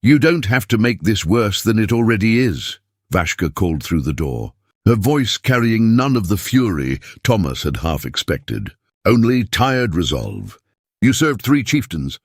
Speaker 1: "You don't have to make this worse than it already is," Vashka called through the door, her voice carrying none of the fury Tomas had half expected, only tired resolve. "You served 3 chieftains.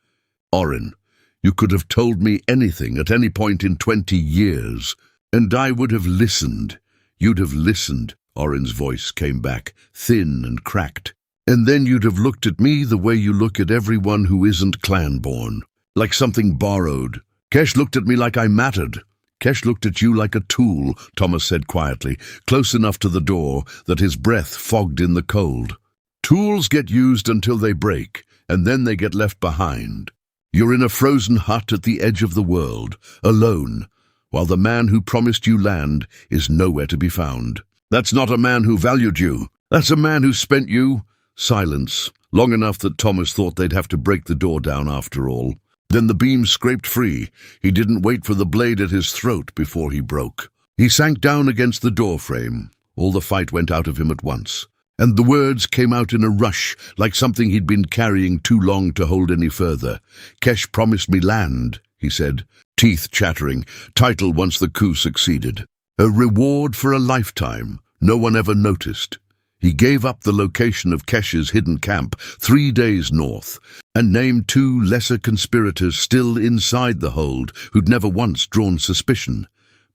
Speaker 1: Orin, you could have told me anything at any point in 20 years, and I would have listened. You'd have listened, Orin's voice came back, thin and cracked. "And then you'd have looked at me the way you look at everyone who isn't clan-born, like something borrowed. Kesh looked at me like I mattered." "Kesh looked at you like a tool," Tomas said quietly, close enough to the door that his breath fogged in the cold. "Tools get used until they break, and then they get left behind. You're in a frozen hut at the edge of the world, alone, while the man who promised you land is nowhere to be found. That's not a man who valued you. That's a man who spent you—" Silence, long enough that Tomas thought they'd have to break the door down after all. Then the beam scraped free. He didn't wait for the blade at his throat before he broke. He sank down against the doorframe. All the fight went out of him at once, and the words came out in a rush, like something he'd been carrying too long to hold any further. "Kesh promised me land," he said, teeth chattering. "Title once the coup succeeded. A reward for a lifetime. No one ever noticed. He gave up the location of Kesh's hidden camp 3 days north, and named 2 lesser conspirators still inside the hold who'd never once drawn suspicion.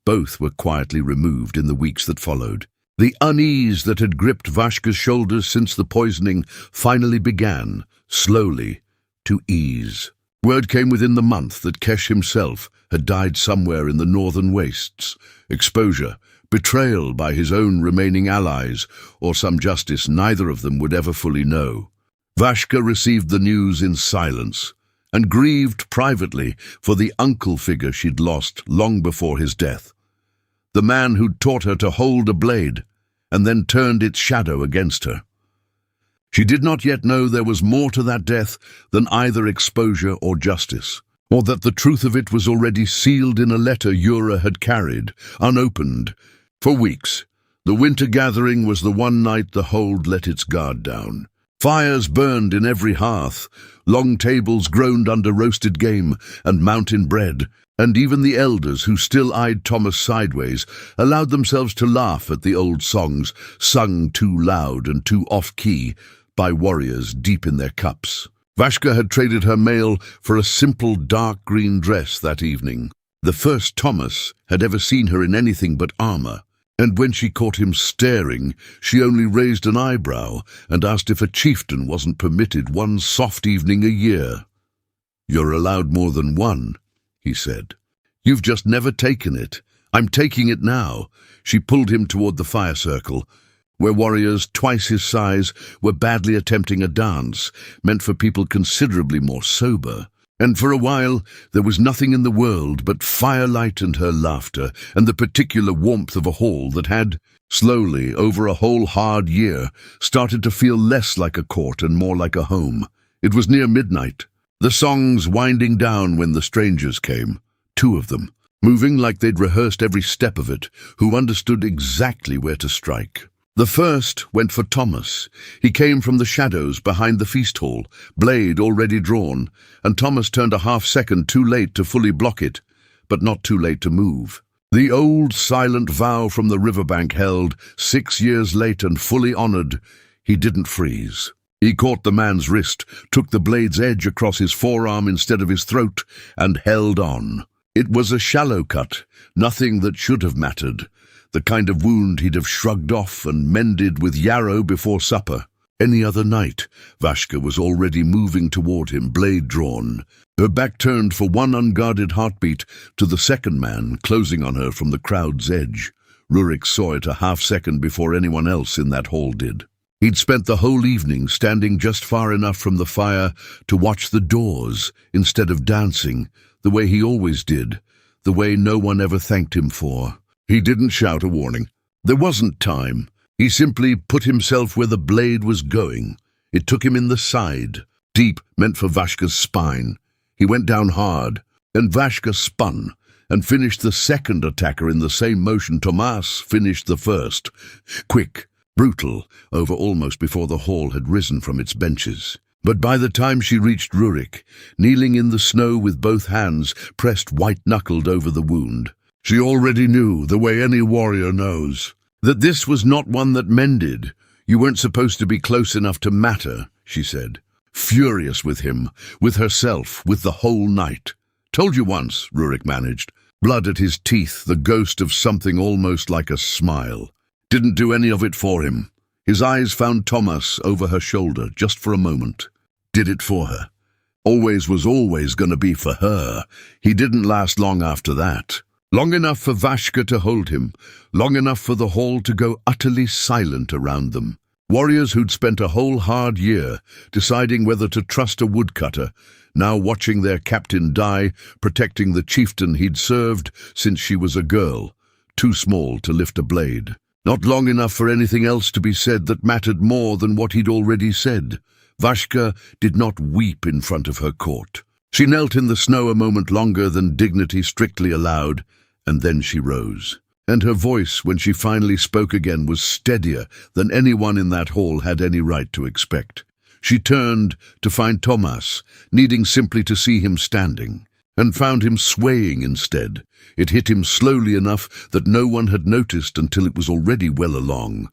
Speaker 1: Both were quietly removed in the weeks that followed. The unease that had gripped Vashka's shoulders since the poisoning finally began, slowly, to ease. Word came within the month that Kesh himself had died somewhere in the northern wastes. Exposure, betrayal by his own remaining allies, or some justice neither of them would ever fully know. Vashka received the news in silence, and grieved privately for the uncle figure she'd lost long before his death. The man who'd taught her to hold a blade, and then turned its shadow against her. She did not yet know there was more to that death than either exposure or justice, or that the truth of it was already sealed in a letter Yura had carried, unopened. For weeks, the winter gathering was the one night the hold let its guard down. Fires burned in every hearth, long tables groaned under roasted game and mountain bread, and even the elders, who still eyed Tomas sideways, allowed themselves to laugh at the old songs, sung too loud and too off-key by warriors deep in their cups. Vashka had traded her mail for a simple dark green dress that evening, the first Tomas had ever seen her in anything but armor. And when she caught him staring, she only raised an eyebrow and asked if a chieftain wasn't permitted one soft evening a year. "You're allowed more than one," he said. "You've just never taken it. I'm taking it now." She pulled him toward the fire circle, where warriors twice his size were badly attempting a dance, meant for people considerably more sober. And for a while, there was nothing in the world but firelight and her laughter, and the particular warmth of a hall that had, slowly, over a whole hard year, started to feel less like a court and more like a home. It was near midnight, the songs winding down when the strangers came, 2 of them, moving like they'd rehearsed every step of it, who understood exactly where to strike. The first went for Tomas. He came from the shadows behind the feast hall, blade already drawn, and Tomas turned a half-second too late to fully block it, but not too late to move. The old silent vow from the riverbank held, 6 years late and fully honored, he didn't freeze. He caught the man's wrist, took the blade's edge across his forearm instead of his throat, and held on. It was a shallow cut, nothing that should have mattered. The kind of wound he'd have shrugged off and mended with yarrow before supper. Any other night, Vashka was already moving toward him, blade drawn, her back turned for one unguarded heartbeat to the second man closing on her from the crowd's edge. Rurik saw it a half-second before anyone else in that hall did. He'd spent the whole evening standing just far enough from the fire to watch the doors instead of dancing, the way he always did, the way no one ever thanked him for. He didn't shout a warning. There wasn't time. He simply put himself where the blade was going. It took him in the side, deep, meant for Vashka's spine. He went down hard, and Vashka spun, and finished the second attacker in the same motion Tomas finished the first. Quick, brutal, over almost before the hall had risen from its benches. But by the time she reached Rurik, kneeling in the snow with both hands pressed white-knuckled over the wound, she already knew, the way any warrior knows, that this was not one that mended. "You weren't supposed to be close enough to matter," she said, furious with him, with herself, with the whole night. "Told you once," Rurik managed, blood at his teeth, the ghost of something almost like a smile. Didn't do any of it for him. His eyes found Tomas over her shoulder just for a moment. Did it for her. Always was always going to be for her. He didn't last long after that. Long enough for Vashka to hold him. Long enough for the hall to go utterly silent around them. Warriors who'd spent a whole hard year deciding whether to trust a woodcutter, now watching their captain die, protecting the chieftain he'd served since she was a girl, too small to lift a blade. Not long enough for anything else to be said that mattered more than what he'd already said. Vashka did not weep in front of her court. She knelt in the snow a moment longer than dignity strictly allowed, and then she rose. And her voice, when she finally spoke again, was steadier than anyone in that hall had any right to expect. She turned to find Tomas, needing simply to see him standing, and found him swaying instead. It hit him slowly enough that no one had noticed until it was already well along.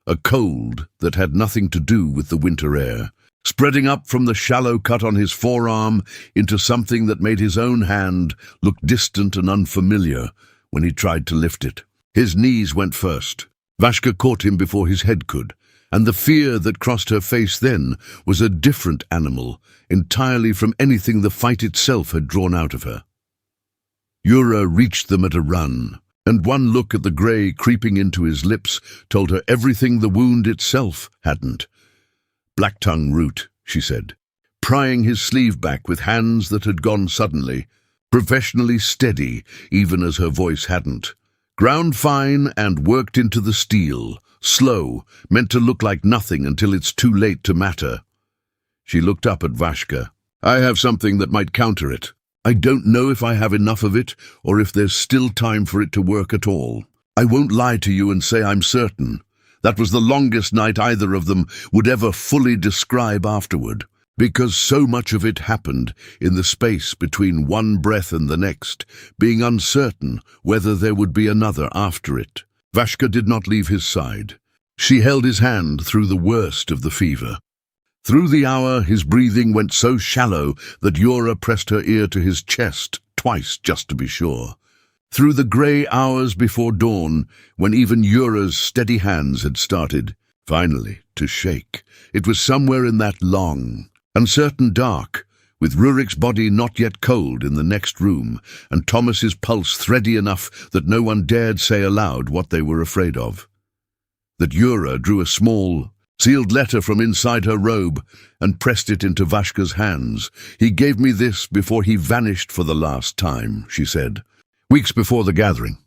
Speaker 1: A cold that had nothing to do with the winter air, spreading up from the shallow cut on his forearm into something that made his own hand look distant and unfamiliar when he tried to lift it. His knees went first. Vashka caught him before his head could, and the fear that crossed her face then was a different animal, entirely from anything the fight itself had drawn out of her. Yura reached them at a run, and one look at the grey creeping into his lips told her everything the wound itself hadn't. "Black-tongue root," she said, prying his sleeve back with hands that had gone suddenly, professionally steady, even as her voice hadn't. Ground fine and worked into the steel, slow, meant to look like nothing until it's too late to matter. She looked up at Vashka. "I have something that might counter it. I don't know if I have enough of it, or if there's still time for it to work at all. I won't lie to you and say I'm certain. That was the longest night either of them would ever fully describe afterward, because so much of it happened in the space between one breath and the next, being uncertain whether there would be another after it." Vashka did not leave his side. She held his hand through the worst of the fever. Through the hour, his breathing went so shallow that Yura pressed her ear to his chest twice just to be sure. Through the grey hours before dawn, when even Yura's steady hands had started, finally, to shake. It was somewhere in that long, uncertain dark, with Rurik's body not yet cold in the next room, and Tomas's pulse thready enough that no one dared say aloud what they were afraid of, that Yura drew a small, sealed letter from inside her robe and pressed it into Vashka's hands. "He gave me this before he vanished for the last time," she said. "Weeks before the gathering.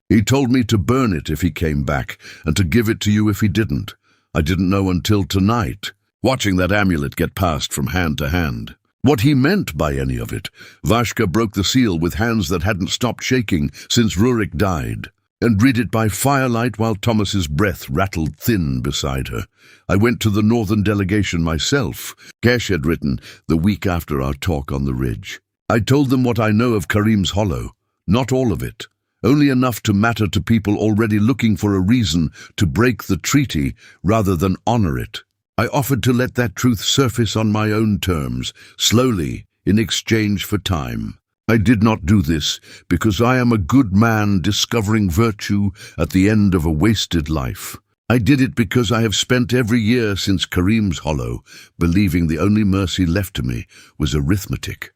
Speaker 1: He told me to burn it if he came back, and to give it to you if he didn't. I didn't know until tonight, watching that amulet get passed from hand to hand, what he meant by any of it." Vashka broke the seal with hands that hadn't stopped shaking since Rurik died, and read it by firelight while Tomas's breath rattled thin beside her. "I went to the northern delegation myself," Kesh had written the week after our talk on the ridge. "I told them what I know of Karim's Hollow. Not all of it, only enough to matter to people already looking for a reason to break the treaty rather than honor it. I offered to let that truth surface on my own terms, slowly, in exchange for time. I did not do this because I am a good man discovering virtue at the end of a wasted life. I did it because I have spent every year since Karim's Hollow believing the only mercy left to me was arithmetic.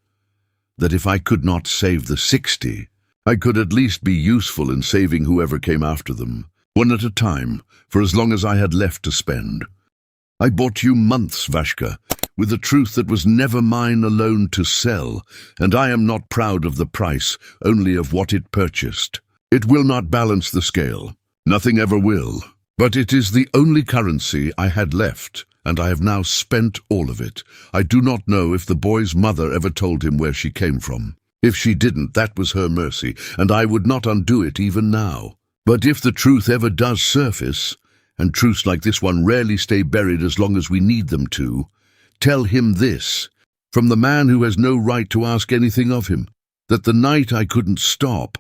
Speaker 1: That if I could not save the 60, I could at least be useful in saving whoever came after them, one at a time, for as long as I had left to spend. I bought you months, Vashka, with a truth that was never mine alone to sell, and I am not proud of the price, only of what it purchased. It will not balance the scale. Nothing ever will. But it is the only currency I had left, and I have now spent all of it. I do not know if the boy's mother ever told him where she came from. If she didn't, that was her mercy, and I would not undo it even now. But if the truth ever does surface, and truths like this one rarely stay buried as long as we need them to, tell him this, from the man who has no right to ask anything of him, that the night I couldn't stop,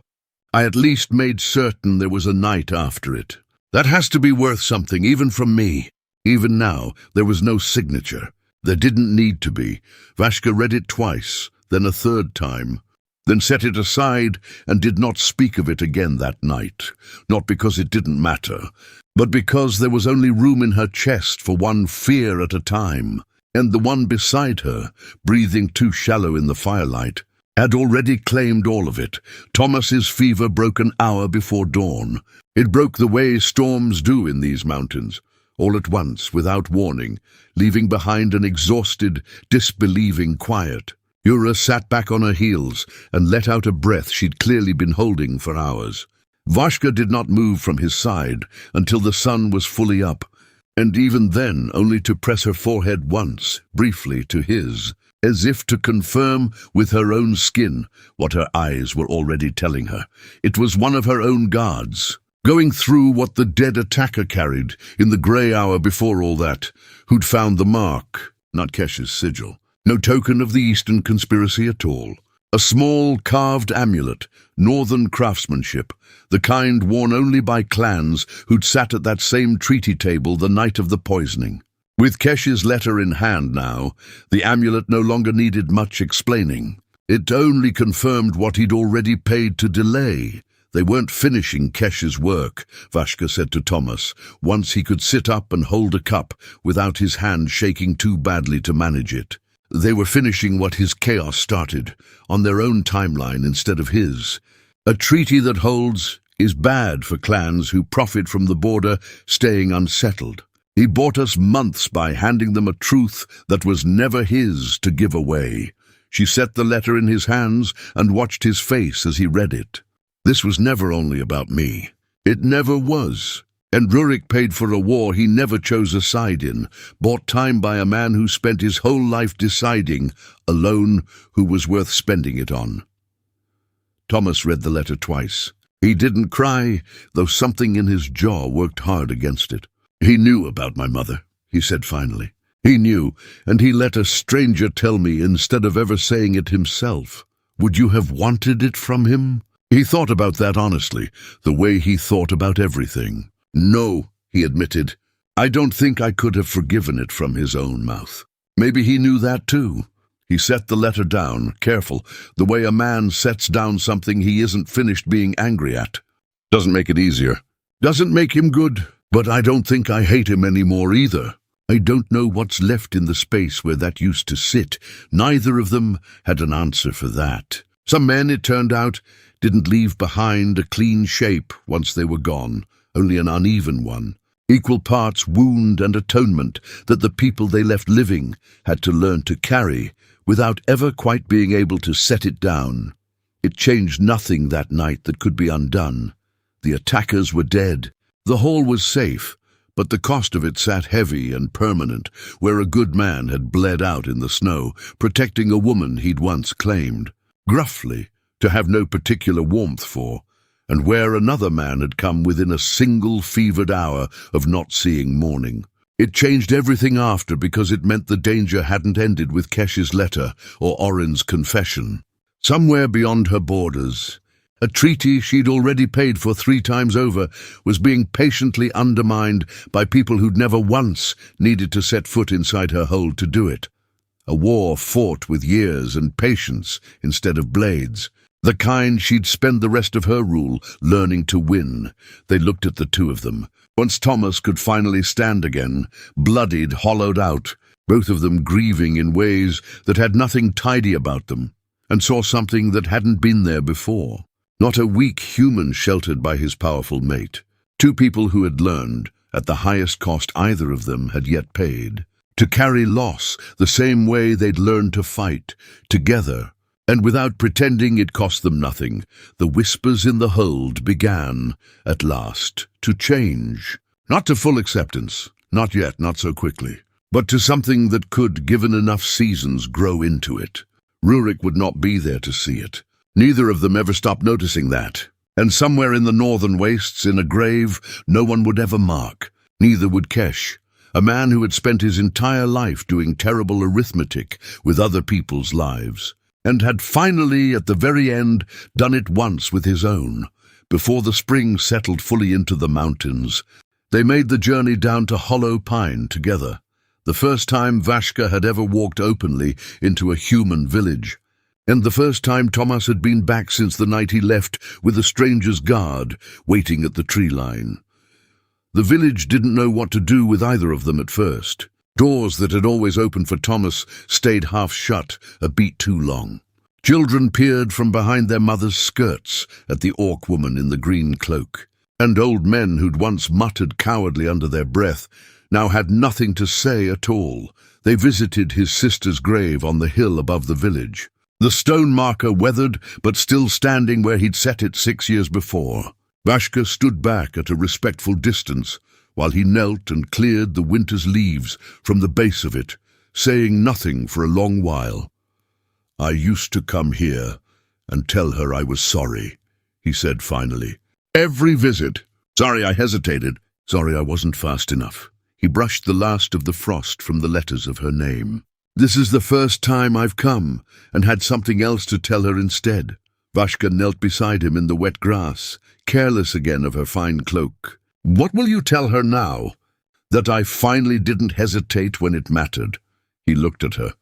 Speaker 1: I at least made certain there was a night after it. That has to be worth something, even from me. Even now, there was no signature. There didn't need to be. Vashka read it twice, then a third time, then set it aside and did not speak of it again that night. Not because it didn't matter, but because there was only room in her chest for one fear at a time, and the one beside her, breathing too shallow in the firelight, had already claimed all of it. Tomas's fever broke an hour before dawn. It broke the way storms do in these mountains, all at once, without warning, leaving behind an exhausted, disbelieving quiet. Ura sat back on her heels and let out a breath she'd clearly been holding for hours. Vashka did not move from his side until the sun was fully up, and even then only to press her forehead once, briefly, to his, as if to confirm with her own skin what her eyes were already telling her. It was one of her own guards, going through what the dead attacker carried in the grey hour before all that, who'd found the mark, not Kesh's sigil. No token of the Eastern conspiracy at all. A small carved amulet, northern craftsmanship, the kind worn only by clans who'd sat at that same treaty table the night of the poisoning. With Kesh's letter in hand now, the amulet no longer needed much explaining. It only confirmed what he'd already paid to delay. They weren't finishing Kesh's work, Vashka said to Tomas, once he could sit up and hold a cup without his hand shaking too badly to manage it. They were finishing what his chaos started, on their own timeline instead of his. A treaty that holds is bad for clans who profit from the border staying unsettled. He bought us months by handing them a truth that was never his to give away. She set the letter in his hands and watched his face as he read it. This was never only about me. It never was. And Rurik paid for a war he never chose a side in, bought time by a man who spent his whole life deciding, alone, who was worth spending it on. Tomas read the letter twice. He didn't cry, though something in his jaw worked hard against it. He knew about my mother, he said finally. He knew, and he let a stranger tell me instead of ever saying it himself. Would you have wanted it from him? He thought about that honestly, the way he thought about everything. No, he admitted. I don't think I could have forgiven it from his own mouth. Maybe he knew that too. He set the letter down, careful, the way a man sets down something he isn't finished being angry at. Doesn't make it easier. Doesn't make him good, but I don't think I hate him anymore either. I don't know what's left in the space where that used to sit. Neither of them had an answer for that. Some men, it turned out, didn't leave behind a clean shape once they were gone. Only an uneven one, equal parts wound and atonement that the people they left living had to learn to carry without ever quite being able to set it down. It changed nothing that night that could be undone. The attackers were dead. The hall was safe, but the cost of it sat heavy and permanent where a good man had bled out in the snow, protecting a woman he'd once claimed, gruffly, to have no particular warmth for, and where another man had come within a single fevered hour of not seeing morning. It changed everything after because it meant the danger hadn't ended with Kesh's letter or Orin's confession. Somewhere beyond her borders, a treaty she'd already paid for 3 times over was being patiently undermined by people who'd never once needed to set foot inside her hold to do it. A war fought with years and patience instead of blades. The kind she'd spend the rest of her rule learning to win. They looked at the two of them. Once Tomas could finally stand again, bloodied, hollowed out, both of them grieving in ways that had nothing tidy about them, and saw something that hadn't been there before. Not a weak human sheltered by his powerful mate. 2 people who had learned, at the highest cost either of them had yet paid, to carry loss the same way they'd learned to fight, together. And without pretending it cost them nothing, the whispers in the hold began, at last, to change. Not to full acceptance, not yet, not so quickly, but to something that could, given enough seasons, grow into it. Rurik would not be there to see it. Neither of them ever stopped noticing that. And somewhere in the northern wastes, in a grave no one would ever mark, neither would Kesh, a man who had spent his entire life doing terrible arithmetic with other people's lives, and had finally, at the very end, done it once with his own. Before the spring settled fully into the mountains, they made the journey down to Hollow Pine together, the first time Vashka had ever walked openly into a human village, and the first time Tomas had been back since the night he left with a stranger's guard waiting at the tree line. The village didn't know what to do with either of them at first. Doors that had always opened for Tomas stayed half shut, a beat too long. Children peered from behind their mothers' skirts at the orc woman in the green cloak. And old men who'd once muttered cowardly under their breath now had nothing to say at all. They visited his sister's grave on the hill above the village. The stone marker weathered, but still standing where he'd set it 6 years before. Vashka stood back at a respectful distance while he knelt and cleared the winter's leaves from the base of it, saying nothing for a long while. "I used to come here and tell her I was sorry," he said finally. "Every visit. Sorry I hesitated. Sorry I wasn't fast enough." He brushed the last of the frost from the letters of her name. "This is the first time I've come and had something else to tell her instead." Vashka knelt beside him in the wet grass, careless again of her fine cloak. "What will you tell her now? That I finally didn't hesitate when it mattered." He looked at her.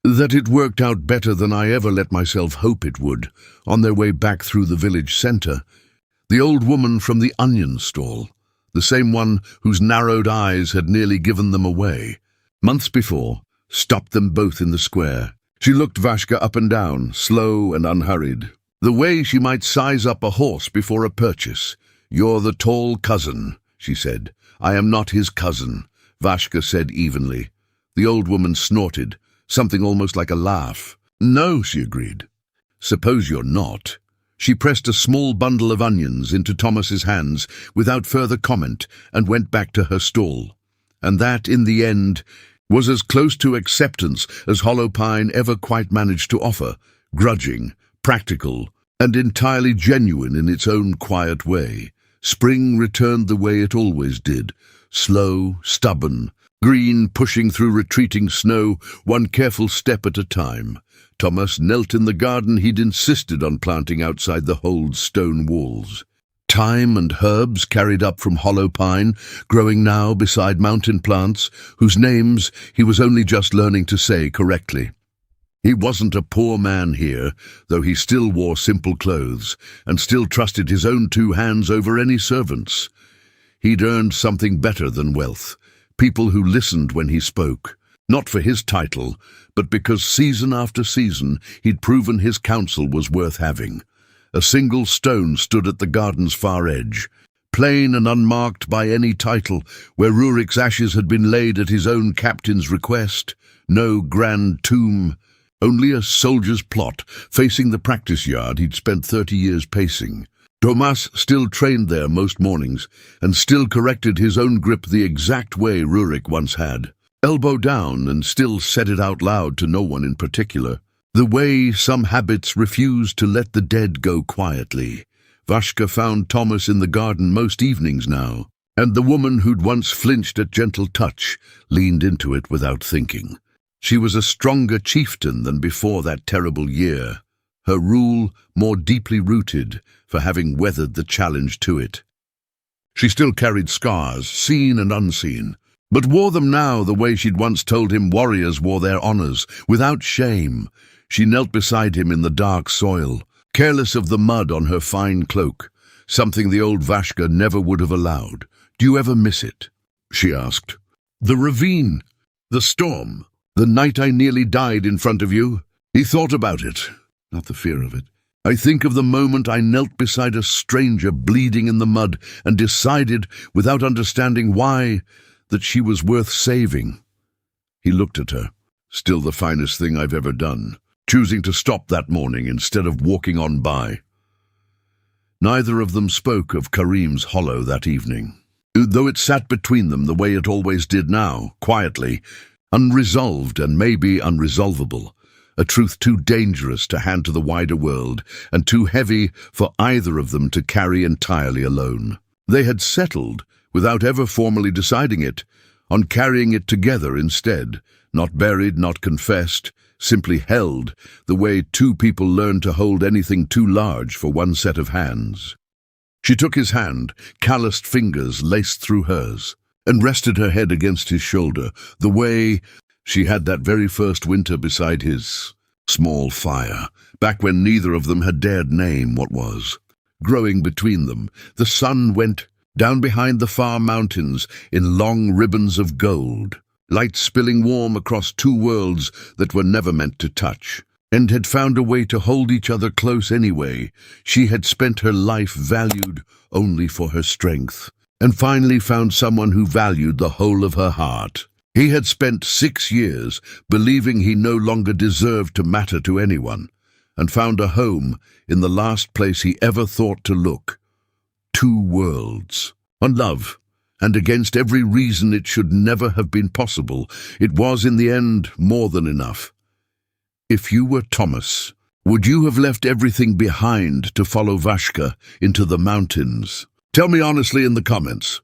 Speaker 1: "That it worked out better than I ever let myself hope it would, on their way back through the village centre. The old woman from the onion stall, the same one whose narrowed eyes had nearly given them away, months before, stopped them both in the square." She looked Vashka up and down, slow and unhurried, the way she might size up a horse before a purchase. "You're the tall cousin," she said. "I am not his cousin," Vashka said evenly. The old woman snorted, something almost like a laugh. "No," she agreed. "Suppose you're not." She pressed a small bundle of onions into Tomas's hands without further comment and went back to her stall. And that, in the end, was as close to acceptance as Hollow Pine ever quite managed to offer, grudging, practical, and entirely genuine in its own quiet way. Spring returned the way it always did, slow, stubborn, green pushing through retreating snow, one careful step at a time. Tomas knelt in the garden he'd insisted on planting outside the hole's stone walls. Thyme and herbs carried up from Hollow Pine, growing now beside mountain plants, whose names he was only just learning to say correctly. He wasn't a poor man here, though he still wore simple clothes, and still trusted his own 2 hands over any servants. He'd earned something better than wealth, people who listened when he spoke, not for his title, but because season after season he'd proven his counsel was worth having. A single stone stood at the garden's far edge, plain and unmarked by any title, where Rurik's ashes had been laid at his own captain's request. No grand tomb, only a soldier's plot facing the practice yard he'd spent 30 years pacing. Tomas still trained there most mornings, and still corrected his own grip the exact way Rurik once had. Elbow down, and still said it out loud to no one in particular. The way some habits refused to let the dead go quietly. Vashka found Tomas in the garden most evenings now, and the woman who'd once flinched at gentle touch leaned into it without thinking. She was a stronger chieftain than before that terrible year, her rule more deeply rooted for having weathered the challenge to it. She still carried scars, seen and unseen, but wore them now the way she'd once told him warriors wore their honors, without shame. She knelt beside him in the dark soil, careless of the mud on her fine cloak, something the old Vashka never would have allowed. "Do you ever miss it?" she asked. "The ravine, the storm, the night I nearly died in front of you?" He thought about it, not the fear of it. "I think of the moment I knelt beside a stranger bleeding in the mud and decided, without understanding why, that she was worth saving." He looked at her. "Still the finest thing I've ever done, choosing to stop that morning instead of walking on by." Neither of them spoke of Karim's hollow that evening, though it sat between them the way it always did now, quietly, unresolved and maybe unresolvable, a truth too dangerous to hand to the wider world and too heavy for either of them to carry entirely alone. They had settled, without ever formally deciding it, on carrying it together instead, not buried, not confessed, simply held, the way 2 people learn to hold anything too large for one set of hands. She took his hand, calloused fingers laced through hers, and rested her head against his shoulder, the way she had that very first winter beside his small fire, back when neither of them had dared name what was. Growing between them, the sun went down behind the far mountains in long ribbons of gold, light spilling warm across two worlds that were never meant to touch, and had found a way to hold each other close anyway. She had spent her life valued only for her strength, and finally found someone who valued the whole of her heart. He had spent 6 years believing he no longer deserved to matter to anyone, and found a home in the last place he ever thought to look. Two worlds. On love, and against every reason it should never have been possible, it was in the end more than enough. If you were Tomas, would you have left everything behind to follow Vashka into the mountains? Tell me honestly in the comments.